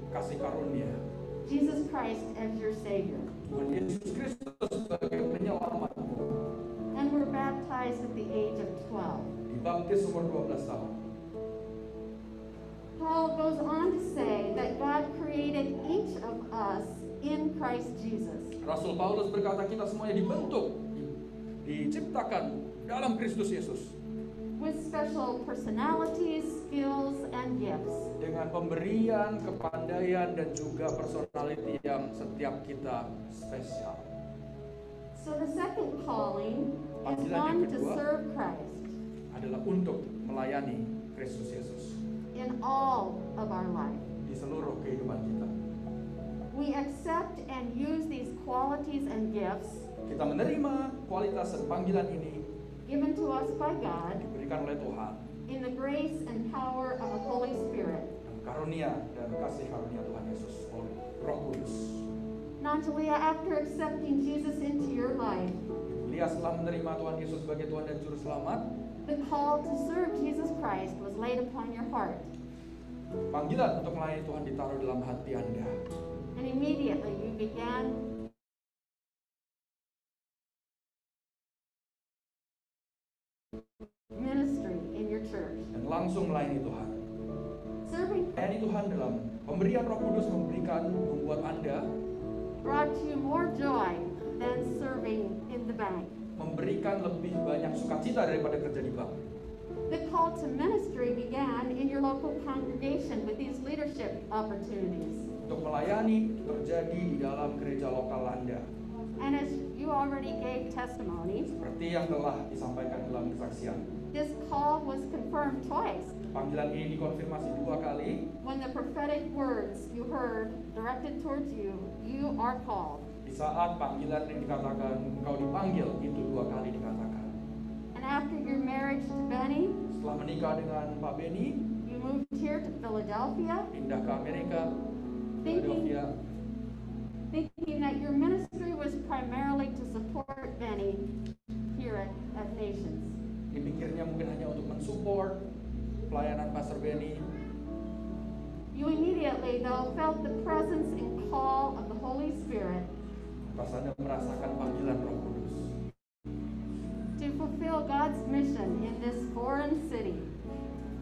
kasih karunia. Jesus Christ as your Savior. Tuhan Yesus Kristus sebagai penyelamatmu. And were baptized at the age of 12. Dibaptis umur 12 tahun. Paul goes on to say that God created each of us in Christ Jesus. Rasul Paulus berkata kita semuanya dibentuk, diciptakan dalam Kristus Yesus. With special personalities, skills, and gifts. Dengan pemberian, kepandaian, dan juga personality yang setiap kita spesial. So the second calling is Panggilan one yang to kedua serve Christ adalah untuk melayani Kristus Yesus in all of our life. di seluruh kehidupan kita. We accept and use these qualities and gifts Kita menerima kualitas dan panggilan ini given to us by God diberikan oleh Tuhan in the grace and power of the Holy Spirit. dan karunia dan kasih karunia Tuhan Yesus oleh Roh Kudus. Nantalia, after accepting Jesus into your life, Lia setelah menerima Tuhan Yesus sebagai Tuhan dan Juru Selamat, the call to serve Jesus Christ was laid upon your heart. panggilan untuk melayani Tuhan ditaruh dalam hati Anda. And immediately you began ministry in your church. Dan langsung melayani Tuhan. Serving Melayani Tuhan dalam pemberian Roh Kudus membuat Anda brought you more joy than serving in the bank. Memberikan lebih banyak sukacita daripada kerja di bank. The call to ministry began in your local congregation with these leadership opportunities. Untuk melayani terjadi di dalam gereja lokal Anda. And as you already gave testimony, Seperti yang telah disampaikan dalam kesaksian. this call was confirmed twice Panggilan ini dikonfirmasi 2 kali. when the prophetic words you heard directed towards you, you are called. Di saat panggilan yang dikatakan engkau dipanggil, itu 2 kali dikatakan. And after your marriage to Benny, Setelah menikah dengan Pak Benny, you moved here to Philadelphia, pindah ke Amerika, thinking, Philadelphia, thinking that your ministry was primarily to support Benny here at Nations. dipikirnya mungkin hanya untuk mensupport pelayanan Pastor Benny. You immediately, though, felt the presence and call of the Holy Spirit Pas Anda merasakan panggilan Roh Kudus to fulfill God's mission in this foreign city.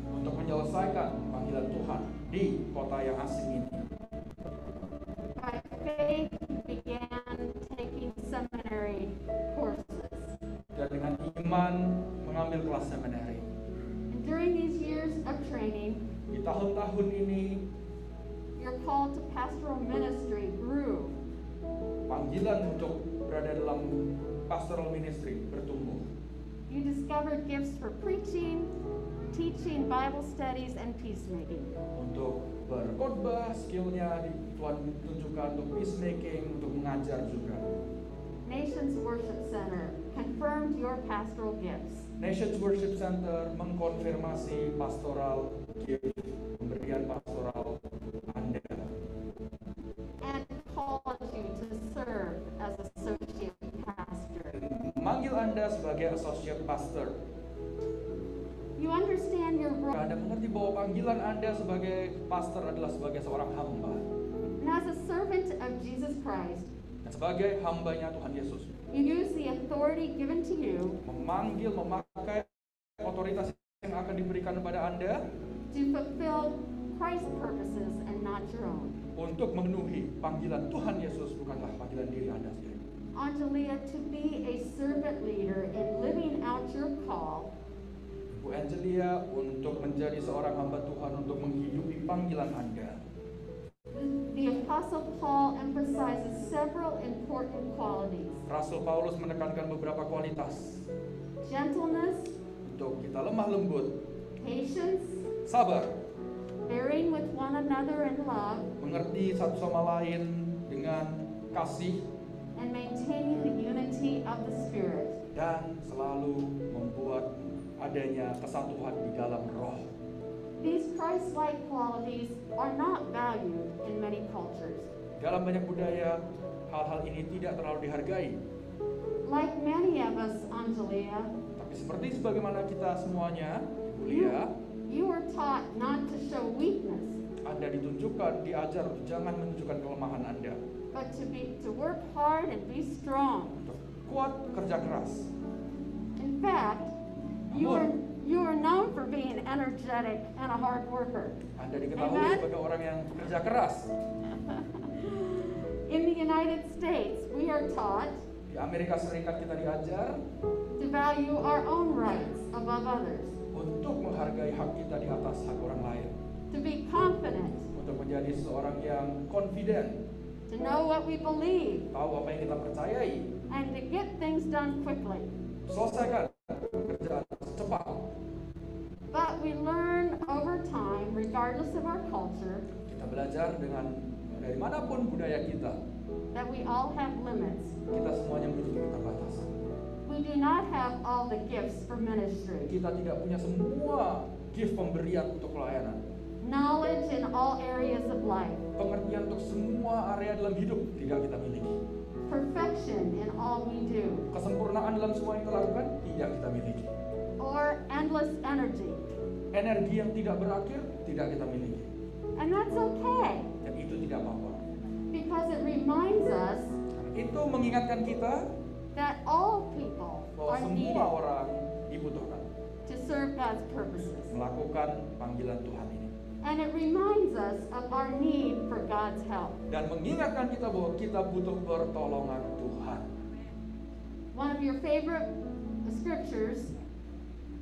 untuk menyelesaikan panggilan Tuhan di kota yang asing ini. By faith, you began taking seminary courses. Dan dengan iman mengambil kelas seminari. And during these years of training, Di tahun-tahun ini your call to pastoral ministry grew. panggilan untuk berada dalam pastoral ministry bertumbuh. You discovered gifts for preaching, teaching Bible studies, and peacemaking. Untuk berkhotbah, skillnya Tuhan tunjukkan untuk peacemaking, untuk mengajar juga. Nations Worship Center confirmed your pastoral gifts. Nations Worship Center mengkonfirmasi pastoral gift, pemberian pastoral Anda. And called you to serve as associate pastor. Memanggil Anda sebagai associate pastor. You understand your role. Anda mengerti bahwa panggilan Anda sebagai pastor adalah sebagai seorang hamba. And as a servant of Jesus Christ, Dan sebagai hambanya Tuhan Yesus. you use the authority given to you Memanggil, memakai otoritas yang akan diberikan kepada Anda to fulfill Christ's purposes and not your own. untuk memenuhi panggilan Tuhan Yesus, bukanlah panggilan diri Anda sendiri. Angelia, to be a servant leader in living out your call, Bu Angelia, untuk menjadi seorang hamba Tuhan, untuk menghidupi panggilan Anda. the Apostle Paul emphasizes several important qualities: Rasul Paulus menekankan beberapa kualitas gentleness, untuk kita lemah lembut, patience, sabar, bearing with one another in love, mengerti satu sama lain dengan kasih, and maintaining the unity of the Spirit. dan selalu membuat adanya kesatuan di dalam roh. These Christ-like qualities are not valued in many cultures. Dalam banyak budaya, hal-hal ini tidak terlalu dihargai. Like many of us, Angelia, Tapi seperti sebagaimana kita semuanya, Ibu Lia, you were taught not to show weakness, Anda ditunjukkan, diajar untuk jangan menunjukkan kelemahan Anda. but to work hard and be strong. Untuk kuat, kerja keras. In fact, you are known for being energetic and a hard worker. Anda diketahui Amen. sebagai orang yang kerja keras. In the United States, we are taught Di Amerika Serikat kita diajar to value our own rights above others, untuk menghargai hak kita di atas hak orang lain. to be confident, Untuk menjadi seorang yang confident, to know what we believe, tahu apa yang kita percayai, and to get things done quickly. selesaikan pekerjaan cepat. But we learn over time, regardless of our culture, Kita belajar dari manapun budaya kita, that we all have limits. kita semuanya memiliki keterbatasan. We do not have all the gifts for ministry. Kita tidak punya semua gift pemberian untuk pelayanan. Knowledge in all areas of life. Pengertian untuk semua area dalam hidup tidak kita miliki. Perfection in all we do. Kesempurnaan dalam semua yang kita lakukan tidak kita miliki. Or endless energy. Energi yang tidak berakhir tidak kita miliki. And that's okay, Dan itu tidak apa-apa. because it reminds us Karena itu mengingatkan kita that all people bahwa are semua needed orang dibutuhkan to serve God's purposes. melakukan panggilan Tuhan ini. And it reminds us of our need for God's help. Dan mengingatkan kita bahwa kita butuh pertolongan Tuhan. One of your favorite scriptures,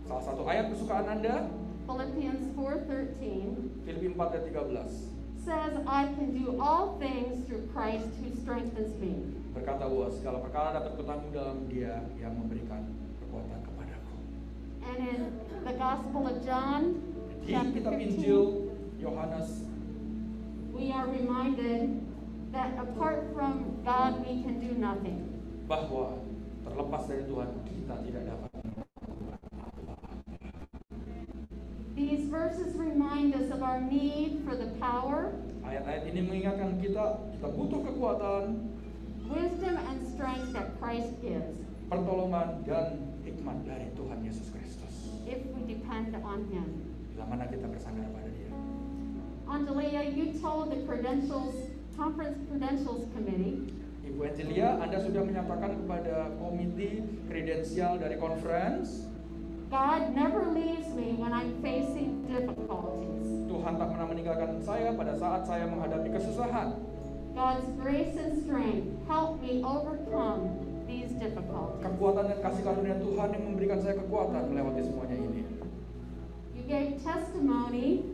Salah satu ayat kesukaan Anda, Philippians 4:13, Filipi 4 ayat 13. says, I can do all things through Christ who strengthens me. Berkata bahwa segala perkara dapat kutanggung dalam Dia yang memberikan kekuatan kepadaku. And in the Gospel of John, Di chapter kitab 15, Injil Yohanes, we are reminded that apart from God we can do nothing. bahwa terlepas dari Tuhan kita tidak dapat. These verses remind us of our need for the power, Ayat-ayat ini mengingatkan kita butuh kekuatan, wisdom, and strength that Christ gives pertolongan dan hikmat dari Tuhan Yesus Kristus. if we depend on Him. Bila mana kita bersandar pada Dia. Angelia, you told the Conference Credentials Committee Ibu Angelia, Anda sudah menyatakan kepada komite kredensial dari conference, God never leaves me when I'm facing difficulties. Tuhan tak pernah meninggalkan saya pada saat saya menghadapi kesusahan. God's grace and strength help me overcome these difficulties. Kekuatan dan kasih karunia Tuhan yang memberikan saya kekuatan melewati semuanya ini. You gave testimony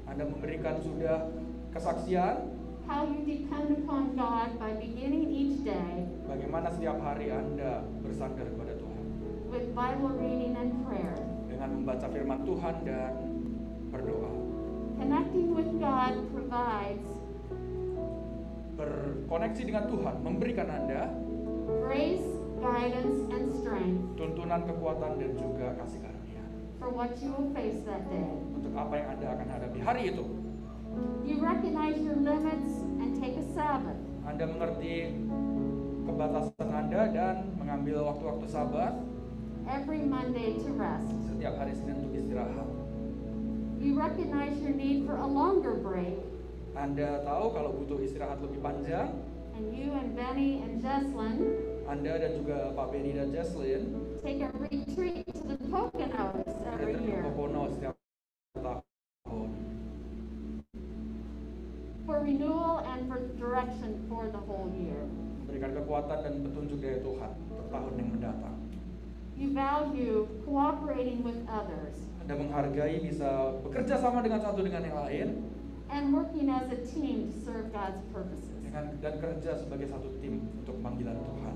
Anda memberikan sudah kesaksian how you depend upon God by beginning each day bagaimana setiap hari Anda bersandar kepada Tuhan with Bible reading and prayer. dengan membaca firman Tuhan dan berdoa. Connecting with God provides Berkoneksi dengan Tuhan memberikan Anda grace, guidance, and strength tuntunan kekuatan dan juga kasih karunia for what you will face that day. untuk apa yang Anda akan hadapi hari itu. You recognize your limits and take a Sabbath. Anda mengerti kebatasan Anda dan mengambil waktu-waktu Sabat Every Monday to rest. setiap hari Senin untuk istirahat. You recognize your need for a longer break, Anda tahu kalau butuh istirahat lebih panjang. and you and Benny and Jesslyn Anda dan juga Pak Benny dan Jesslyn take a retreat to the Poconos every ke year Pocono setiap tahun for renewal and for direction for the whole year. memberikan kekuatan dan petunjuk dari Tuhan untuk tahun yang mendatang. You value cooperating with others Anda menghargai bisa bekerja sama dengan satu dengan yang lain and working as a team to serve God's purposes. dan kerja sebagai satu tim untuk panggilan Tuhan.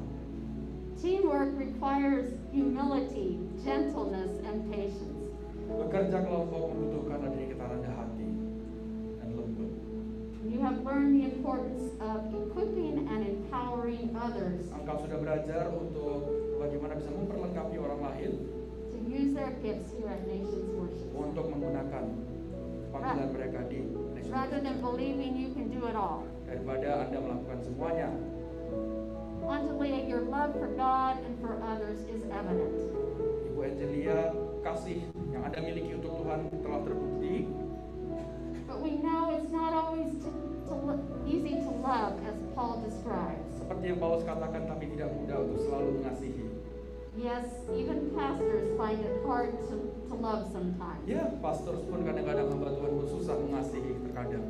Teamwork requires humility, gentleness, and patience. Bekerja kelompok membutuhkan adanya kita rendah hati dan lembut. You have learned the importance of equipping and empowering others Engkau sudah belajar untuk bagaimana bisa memperlengkapi orang lain to use their gifts here at Nations Worship, untuk menggunakan panggilan mereka di Nation rather than Worship. believing you can do it all. Daripada Anda melakukan semuanya. Angelia, your love for God and for others is evident. Ibu Angelia, kasih yang Anda miliki untuk Tuhan telah terbukti. But we know it's not always easy to love, as Paul describes. Seperti yang Paulus katakan, tapi tidak mudah untuk selalu mengasihi. Yes, even pastors find it hard to love sometimes. Ya, pastor pun kadang-kadang hamba Tuhan pun susah mengasihi terkadang.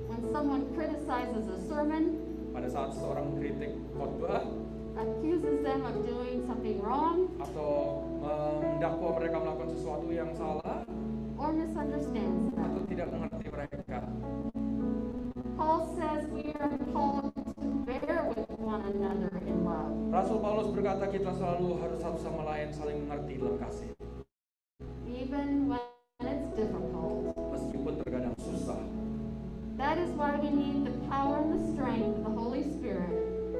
When someone criticizes a sermon, Pada saat seseorang mengkritik khotbah accuses them of doing something wrong, atau mendakwa mereka melakukan sesuatu yang salah or misunderstands atau them, tidak mengerti mereka, Paul says we are called to bear with one another in love. Rasul Paulus berkata kita selalu harus satu sama lain saling mengerti dalam kasih, Even when it's difficult. meskipun terkadang susah. That is why we need the power and the strength of the Holy Spirit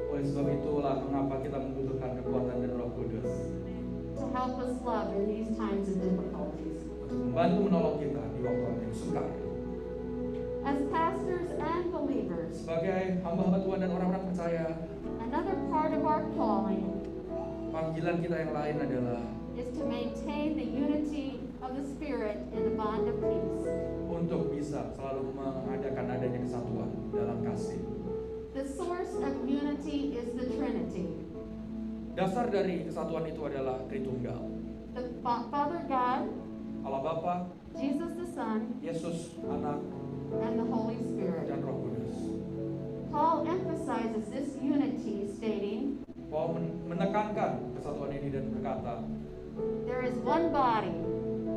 Oleh sebab itulah mengapa kita membutuhkan kekuatan dan Roh Kudus to help us love in these times of difficulties. untuk membantu menolong kita di waktu-waktu yang sukar. As pastors and believers, Sebagai hamba-hamba Tuhan dan orang-orang percaya, another part of our calling panggilan kita yang lain adalah is to maintain the unity of the Spirit in the bond of peace. untuk bisa selalu mengadakan adanya kesatuan dalam kasih. The source of unity is the Trinity. Dasar dari kesatuan itu adalah Tritunggal. The Father God, Allah Bapa, Jesus the Son, Yesus Anak, and the Holy Spirit. dan Roh Kudus. Paul emphasizes this unity, stating, Paul menekankan kesatuan ini dan berkata, there is one body,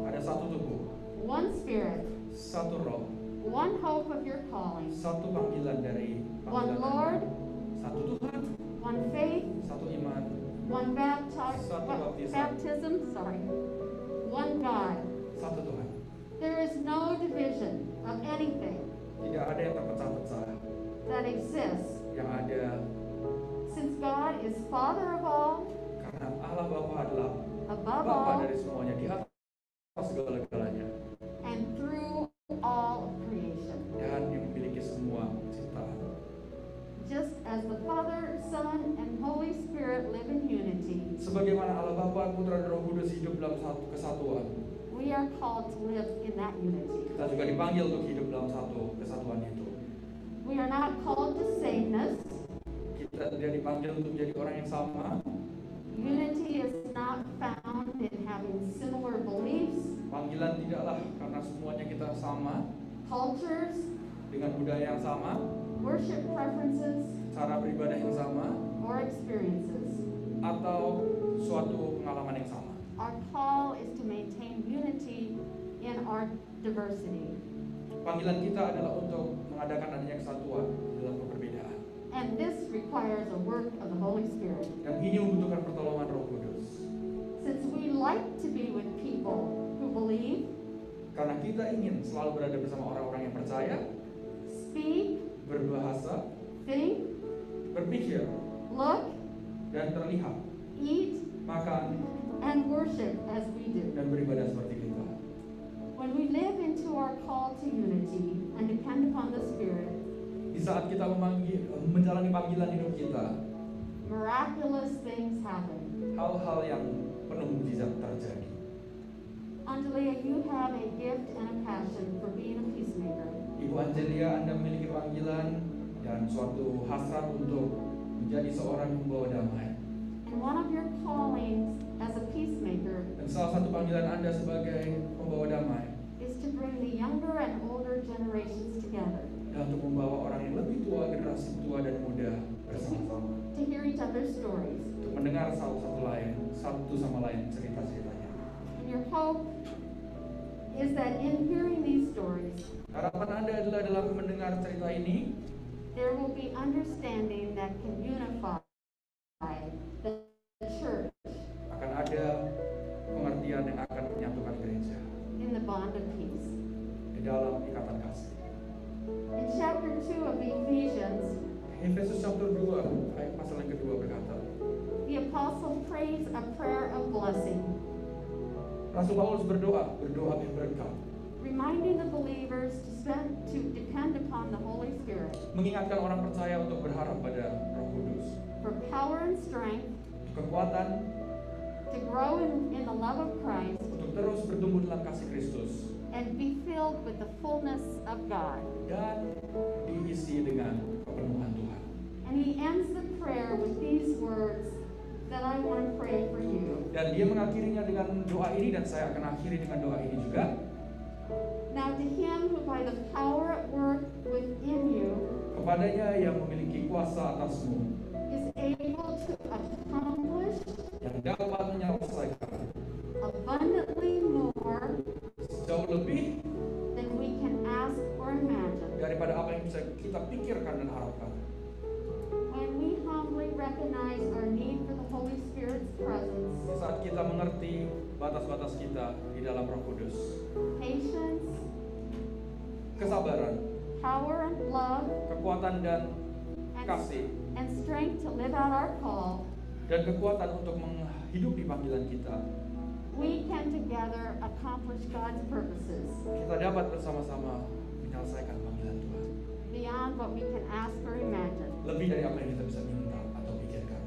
ada satu tubuh, one Spirit, satu roh, one hope of your calling, satu panggilan dari one panggilan Lord, Anda, satu Tuhan, one faith, satu iman, one Satu baptisan. baptism, one God. satu Tuhan. There is no division of anything Tidak ada yang terpecah-pecah. that exists, Yang ada since God is Father of all, karena Allah Bapa adalah above Bapa all, dari semuanya, di atas segala-galanya, and through all of creation. dan yang memiliki semua ciptaan. Just as the Father, Son, and Holy Spirit live in unity, Sebagaimana Allah Bapa, Putra dan Roh Kudus hidup dalam satu kesatuan, we are called to live in that unity. kita juga dipanggil untuk hidup dalam satu kesatuan itu. We are not called to sameness. Kita tidak dipanggil untuk menjadi orang yang sama. Unity is not found in having similar beliefs, Panggilan tidaklah karena semuanya kita sama, cultures, dengan budaya yang sama, worship preferences, cara beribadah yang sama, or experiences. atau suatu pengalaman yang sama. Our call is to maintain unity in our diversity. Panggilan kita adalah untuk mengadakan adanya kesatuan dalam perbedaan. And this requires a work of the Holy Spirit. Dan ini membutuhkan pertolongan Roh Kudus. Since we like to be with people who believe, Karena kita ingin selalu berada bersama orang-orang yang percaya, speak, berbahasa, think, berpikir, look, dan terlihat, eat, makan, and worship as we do. dan beribadah seperti kita. When we live into our call to unity and depend upon the Spirit, Di saat kita menjalani panggilan hidup kita, miraculous things happen. hal-hal yang penuh mukjizat terjadi. Angelia, you have a gift and a passion for being a peacemaker. Ibu Angelia, Anda memiliki panggilan dan suatu hasrat untuk menjadi seorang pembawa damai. And one of your callings as a peacemaker Dan salah satu panggilan Anda sebagai pembawa damai is to bring the younger and older generations together, dan untuk membawa orang yang lebih tua, generasi tua dan muda bersama-sama, to hear each other's stories. untuk mendengar satu sama lain cerita-ceritanya. And your hope is that in hearing these stories, Harapan Anda adalah dalam mendengar cerita ini, there will be understanding that can unify the church akan ada pengertian yang akan menyatukan gereja in the bond of peace. di dalam ikatan kasih. In chapter 2 of Ephesians, Efesus chapter 2 ayat pasal yang kedua berkata, the apostle prays a prayer of blessing, Rasul Paulus berdoa berberkat, reminding the believers to depend upon the Holy Spirit mengingatkan orang percaya untuk berharap pada Roh Kudus, for power and strength kekuatan to grow in the love of Christ untuk terus bertumbuh dalam kasih Kristus and be filled with the fullness of God. dan diisi dengan kepenuhan Tuhan. And he ends the prayer with these words that I want to pray for you. Dan dia mengakhirinya dengan doa ini, dan saya akan akhiri dengan doa ini juga. Now to him who by the power at work within you Kepadanya yang memiliki kuasa atasmu, is able to accomplish yang dapat menyelesaikan abundantly more jauh lebih than we can ask or imagine. daripada apa yang bisa kita pikirkan dan harapkan. When we humbly recognize our need for the Holy Spirit's presence, Saat kita mengerti batas-batas kita di dalam Roh Kudus, patience, kesabaran, power and love, kekuatan dan and, kasih, and strength to live out our call, dan kekuatan untuk menghidupi panggilan kita, we can together accomplish God's purposes kita dapat bersama-sama menyelesaikan panggilan Tuhan. beyond what we can ask or imagine. Lebih dari apa yang kita bisa minta atau pikirkan.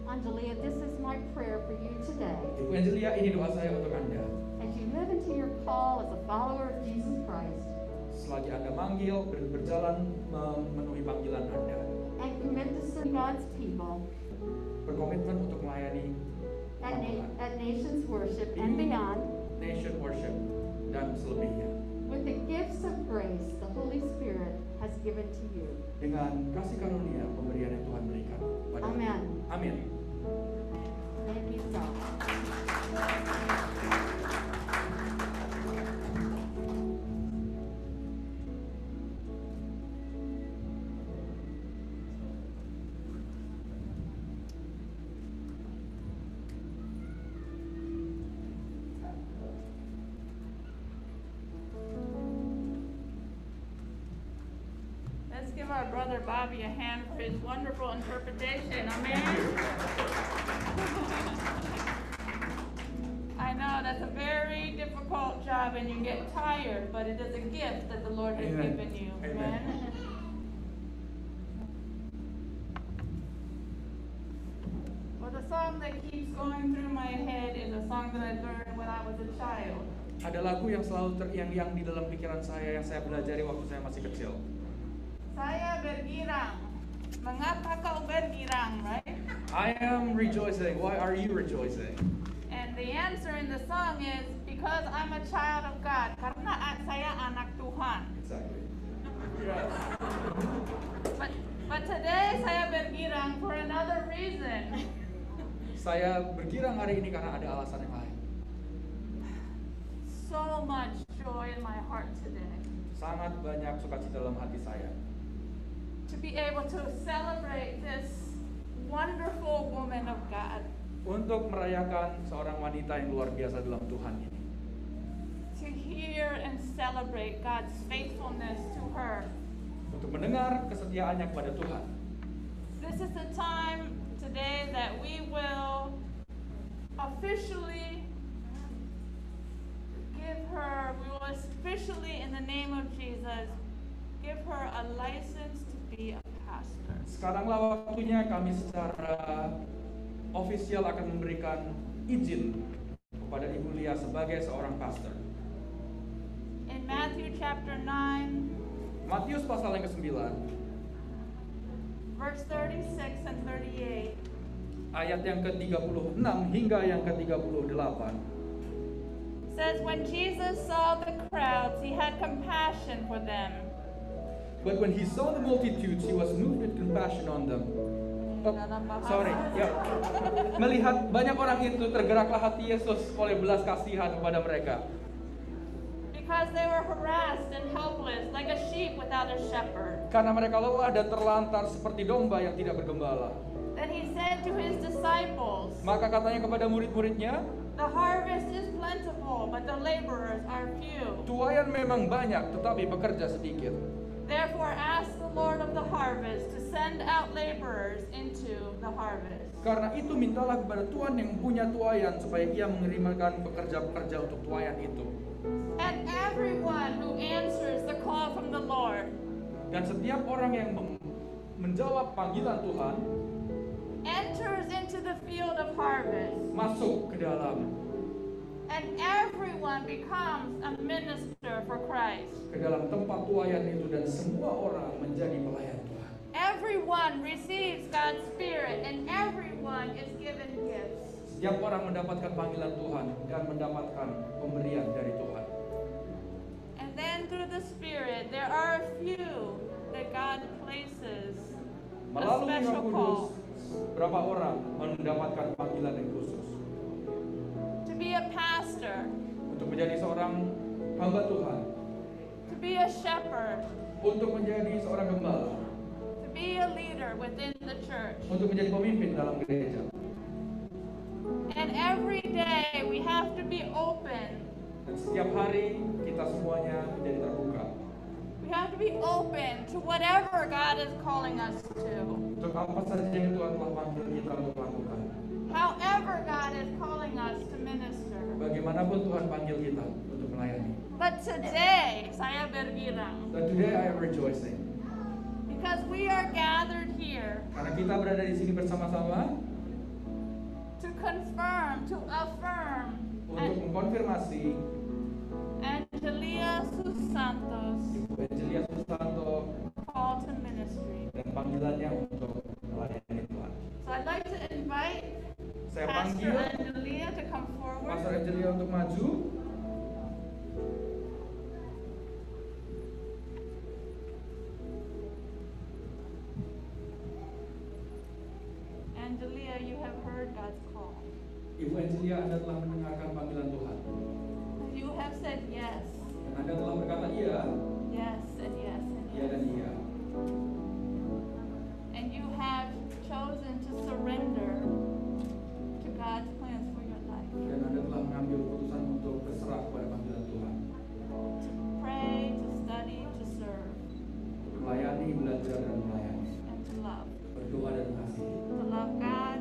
Angelia, this is my prayer for you today. Ibu Angelia, ini doa saya untuk Anda. As you live into your call as a follower of Jesus Christ Selagi Anda manggil, berjalan memenuhi panggilan Anda, and commit to serve God's people berkomitmen untuk melayani at Nations Worship and beyond Nation Worship dan selebihnya, with with the gifts of grace the Holy Spirit has given to you. Dengan kasih karunia pemberian yang Tuhan berikan. Amen. Amin. May it be so. Let's give our brother Bobby a hand for his wonderful interpretation. Amen. I know that's a very difficult job and you get tired, but it is a gift that the Lord has Amen. given you. Amen. Well, the song that keeps going through my head is a song that I learned when I was a child. Ada lagu yang selalu terngiang-ngiang di dalam pikiran saya yang saya pelajari waktu saya masih kecil. Saya bergirang. Mengapa kau bergirang, right? I am rejoicing. Why are you rejoicing? And the answer in the song is because I'm a child of God. Karena saya anak Tuhan. Exactly. But today saya bergirang for another reason. Saya bergirang hari ini karena ada alasan yang lain. So much joy in my heart today. Sangat banyak sukacita dalam hati saya. To be able to celebrate this wonderful woman of God. Untuk merayakan seorang wanita yang luar biasa dalam Tuhan ini. To hear and celebrate God's faithfulness to her. Untuk mendengar kesetiaannya kepada Tuhan. This is the time today that we will officially give her, we will officially in the name of Jesus, give her a license to be a pastor. Sekaranglah waktunya kami secara ofisial akan memberikan izin kepada Ibu Lia sebagai seorang pastor. In Matthew chapter 9, Matius pasal yang ke-9, verse 36 and 38, ayat yang ke-36 hingga yang ke-38. says, when Jesus saw the crowds, he had compassion for them. But when he saw the multitudes, he was moved with compassion on them. Oh, sorry, ya. Melihat banyak orang itu, tergeraklah hati Yesus oleh belas kasihan kepada mereka. Because they were harassed and helpless, like a sheep without a shepherd. Karena mereka lelah dan terlantar seperti domba yang tidak bergembala. Then he said to his disciples, Maka katanya kepada murid-muridnya, the harvest is plentiful, but the laborers are few. tuaian memang banyak, tetapi bekerja sedikit. Therefore ask the Lord of the harvest to send out laborers into the harvest. Karena itu mintalah kepada Tuhan yang punya tuaian supaya ia mengirimkan pekerja-pekerja untuk tuaian itu. And everyone who answers the call from the Lord Dan setiap orang yang menjawab panggilan Tuhan enters into the field of harvest. masuk ke dalam And everyone becomes a minister for Christ. ke dalam tempat tuaian itu dan semua orang menjadi pelayan Tuhan. Everyone receives God's Spirit and everyone is given gifts. Setiap orang mendapatkan panggilan Tuhan dan mendapatkan pemberian dari Tuhan. And then through the Spirit, there are a few that God places a Melalui Roh special Kudus, call berapa orang mendapatkan panggilan yang khusus to be a pastor, untuk menjadi seorang hamba Tuhan, to be a shepherd, untuk menjadi seorang gembala, to be a leader within the church. untuk menjadi pemimpin dalam gereja. And every day we have to be open. Dan setiap hari kita semuanya menjadi terbuka We have to be open to whatever God is calling us to. untuk apa saja yang Tuhan telah panggil kita untuk lakukan. However God is calling us to minister. Bagaimanapun Tuhan panggil kita untuk melayani. But today, saya bergirang. Dan today I am rejoicing. Because we are gathered here Karena kita berada di sini bersama-sama to confirm, to affirm untuk mengkonfirmasi Angelia Susantos Ibu Angelia Susanto call to ministry. dan panggilannya untuk melayani Tuhan. So I'd like to invite Saya Pastor panggil Angelia to come Pastor forward. Angelia untuk maju. Celia, Anda telah mendengarkan panggilan Tuhan. You have said yes, Dan Anda telah berkata iya, yes, and yes, and iya dan yes. iya. And you have chosen to surrender to God's plans for your life. Dan Anda telah mengambil keputusan untuk berserah kepada panggilan Tuhan. To pray, to study, to serve, Untuk melayani, belajar, dan melayani. and to love. Berdoa dan mengasihi. To love God,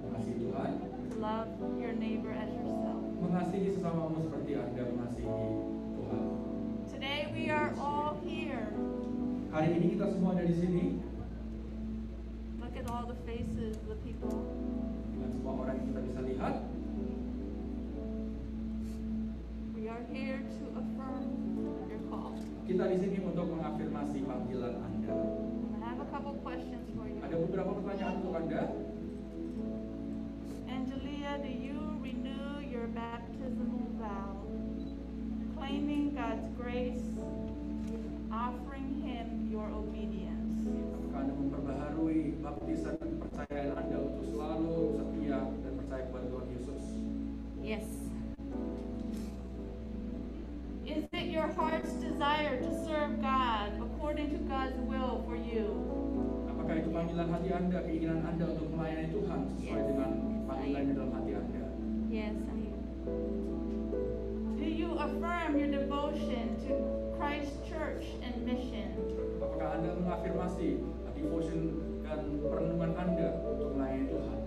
Mengasihi Tuhan, to love your neighbor as yourself. mengasihi sesamamu seperti Anda mengasihi Tuhan. Today we are all here. Hari ini kita semua ada di sini Look at all the faces of the people. dengan semua orang yang kita bisa lihat. We are here to affirm your call. Kita di sini untuk mengafirmasi panggilan Anda. I have a couple questions for you. Ada beberapa pertanyaan untuk Anda. Angelia, do you renew your baptismal vow, claiming God's grace, offering Him your obedience? Apakah Anda memperbaharui baptisan dan kepercayaan Anda untuk selalu setia dan percaya kepada Tuhan Yesus? Yes. Is it your heart's desire to serve God according to God's will for you? Apakah itu panggilan hati Anda, keinginan Anda untuk melayani Tuhan sesuai dengan panggilan di dalam hati Anda? Yes, I am. Do you affirm your devotion to Christ's church and mission? Apakah Anda mengafirmasi devotion dan perenungan Anda untuk melayani Tuhan?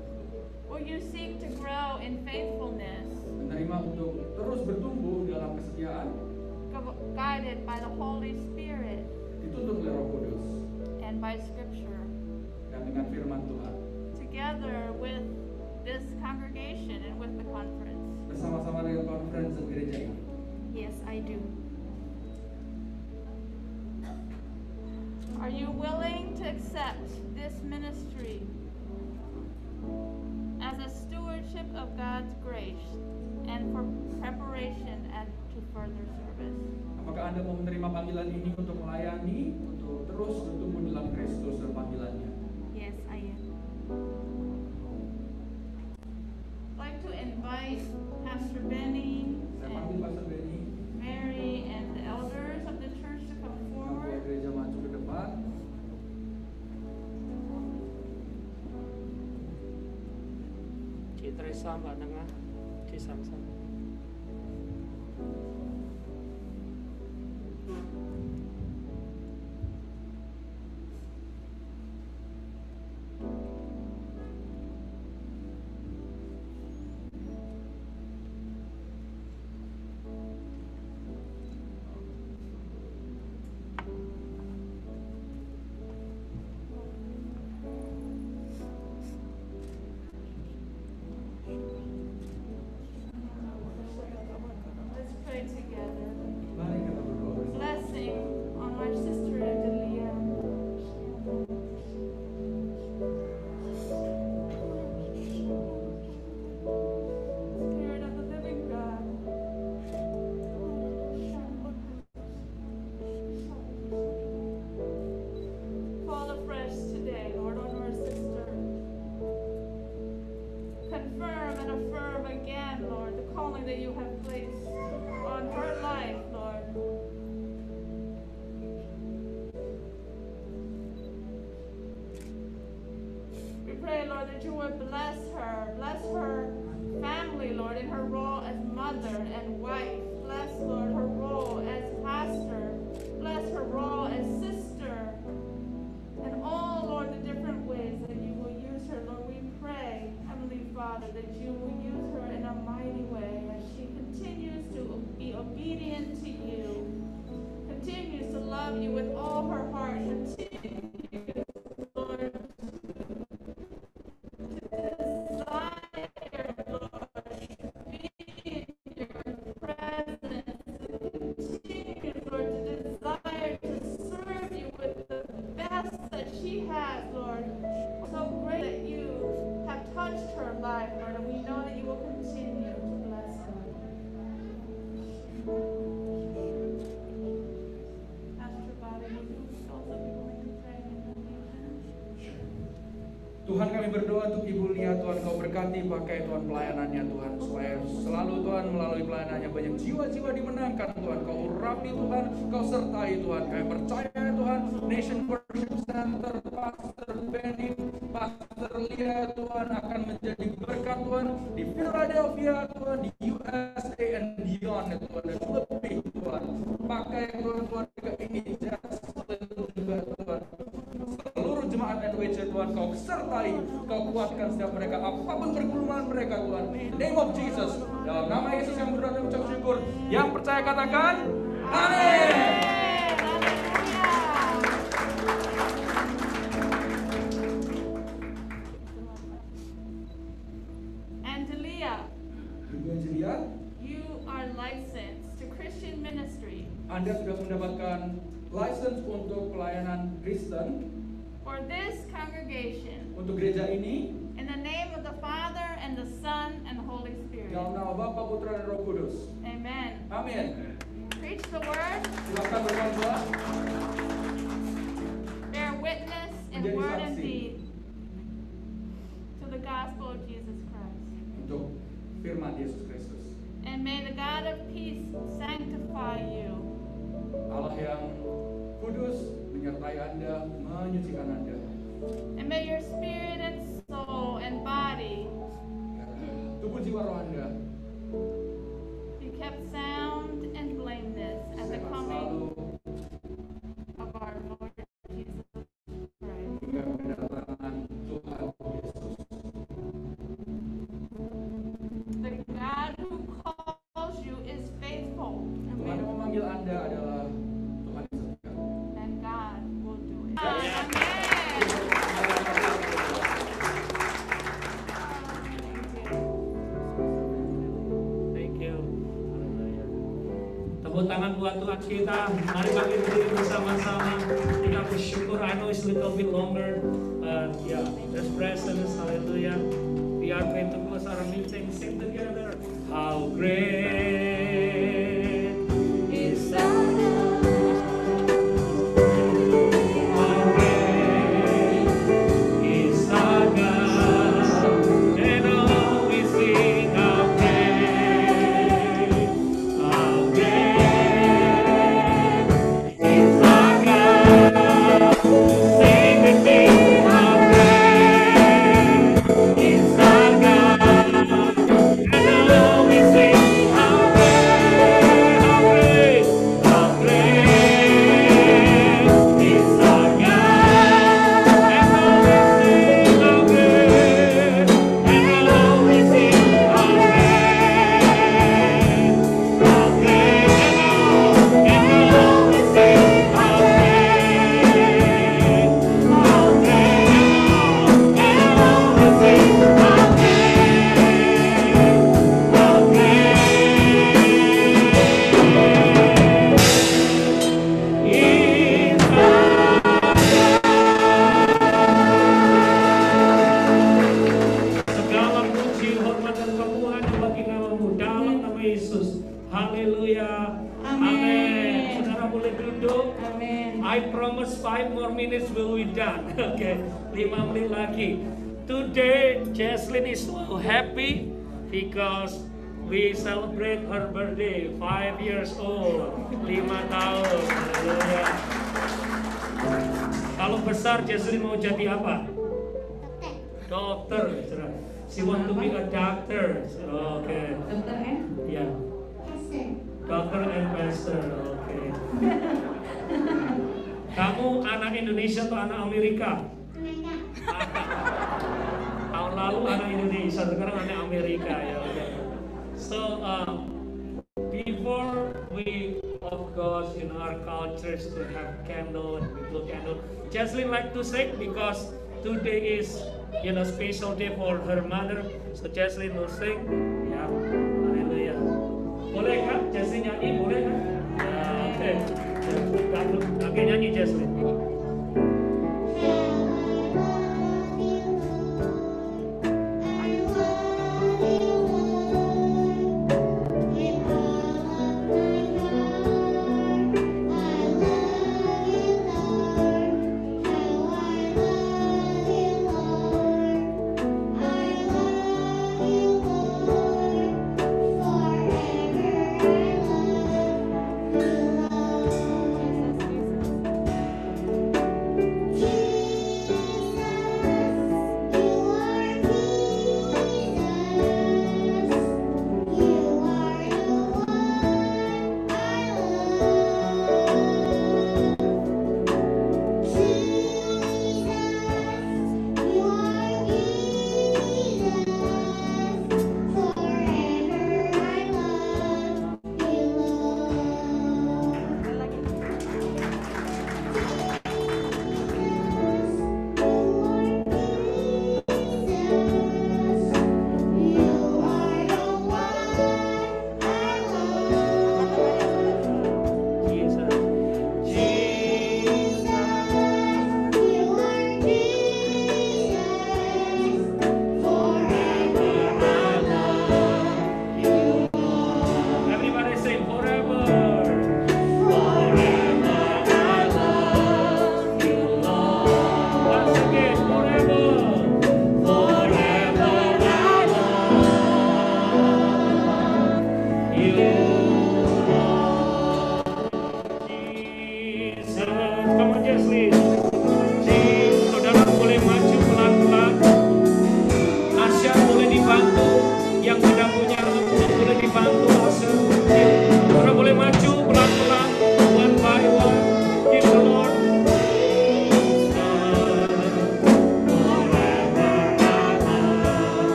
Will you seek to grow in faithfulness, Menerima untuk terus bertumbuh dalam kesetiaan, guided by the Holy Spirit dituntun oleh Roh Kudus, and by Scripture, dan dengan firman Tuhan, together with this congregation and with the conference? bersama-sama dengan conference dan gereja ini? Yes, I do. Are you willing to accept this ministry as a stewardship of God's grace and for preparation and to further service? Apakah Anda mau menerima panggilan ini untuk melayani, untuk terus bertumbuh dalam Kristus dan panggilannya? Yes, I am. I'd like to invite Pastor Benny Saya panggil and Pastor Benny, Mary and the elders of the church to come ketua forward. gereja maju ke depan. Chị Teresa Mbak Tengah, chị Samson. Let's pray together. Mari kita berdoa bersama. Blessing on my sister Angelia. Spirit of the living God. Fall afresh today, Lord, on our sister. Confirm and affirm again, Lord, the calling that you have placed on her life, Lord. We pray, Lord, that you would bless her family, Lord, in her role as mother and wife. Bless, Lord, her role as pastor. Bless her role as sister. And all, Lord, the different ways that you will use her, Lord, we pray, Heavenly Father, that you will use her in a mighty way as she continues to be obedient to you, continues to love you with all her heart, continues, Lord, to desire, Lord, to be in your presence, continues, Lord, to desire to serve you with the best that she has, Lord. So great that you have touched her life, Lord, and we know that you will Tuhan, kami berdoa untuk Ibu Lia, Tuhan Kau berkati pakai Tuhan pelayanannya Tuhan, supaya selalu Tuhan melalui pelayanannya banyak jiwa-jiwa dimenangkan Tuhan. Kau urapi Tuhan, Kau sertai Tuhan. Kami percaya Tuhan, Nation Worship Center, Pastor Benny, Pastor Lia Tuhan akan menjadi berkat Tuhan di Philadelphia Tuhan, di USA and beyond Tuhan, dan lebih Tuhan. Pakai Tuhan keluarga ini juga Tuhan. Seluruh jemaat NWC Tuhan Kau sertai, Kau kuatkan setiap mereka apapun pergumulan mereka Tuhan. In the name of Jesus, dalam nama Yesus yang berdoa dan ucap syukur, yang percaya katakan amin. Angelia, you are licensed to Christian ministry Anda sudah mendapatkan license untuk pelayanan Kristen for this congregation. untuk gereja ini. In the name of the Father and the Son and Holy Spirit. Dalam nama Bapa, Putra, dan Roh Kudus. Amen. Amin. Preach the word. Silakan berkhotbah. Bear witness in Menjadi word and saksi. deed to the gospel of Jesus Christ. Untuk firman Yesus Kristus. And may the God of peace sanctify you. Allah yang kudus menyertai Anda, menyucikan Anda. And may your spirit and soul and body Tubuh jiwa roh Anda be kept sound and blameless at the sehat coming selalu of our Lord Jesus Christ. hingga kedatangan Tuhan Yesus. The God who calls you is faithful. Tuhan yang memanggil Anda adalah Tuhan yang setia. And God will do it. Amen. Amen. Thank you. Tepuk tangan buat Tuhan kita. Mari kami berdiri bersama-sama. Kita bersyukur. I know it's a little bit longer, but yeah, His presence. Hallelujah. We are going to close our meeting. Sing together. How great is our God. How great is our God. And all we sing, how great is our God. Sing with me, how great is our God. And all we sing, how great is our God. And all we sing, how great, and all we sing, how great, how great, and all we sing, how great, how great, and all we sing, how Segala puji, hormat, dan kemuliaan bagi nama-Mu dalam nama Yesus. Haleluya. Amin. Saudara boleh duduk. Amin. I promise 5 more minutes will be done. Okay, 5 menit lagi. Today, Jesslyn is so happy because we celebrate her birthday. 5 years old, 5 tahun. Haleluya. Kalau besar, Jesslyn mau jadi apa? Dokter. She want to be a doctor. Okay. Dokter N. Yeah. Doctor and pastor. Okay. Kamu anak Indonesia atau anak Amerika? Tahun lalu anak Indonesia, sekarang anak Amerika ya. Okay. So before we, of course, in our cultures to have candle and we blow candle, Jesslyn like to sing because today is special day for her mother. So Jesslyn will sing. Ya, haleluya. Boleh kan Jesslyn nyanyi? Boleh kan? Ya, oke. Oke, nyanyi Jesslyn. I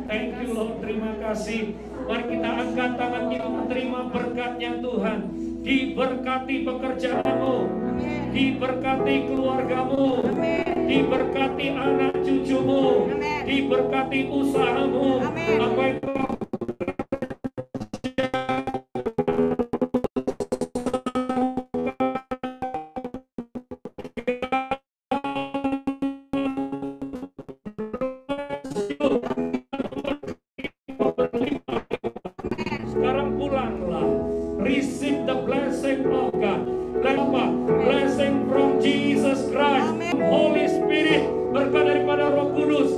Thank you Lord, terima kasih. Mari kita angkat tangan kita menerima berkatnya Tuhan. Diberkati pekerjaanmu, diberkati keluargamu, diberkati anak cucumu, diberkati usahamu. Apa yang sekarang pulanglah. Receive the blessing of God. Blessing from Jesus Christ. Holy Spirit, berkat daripada Roh Kudus.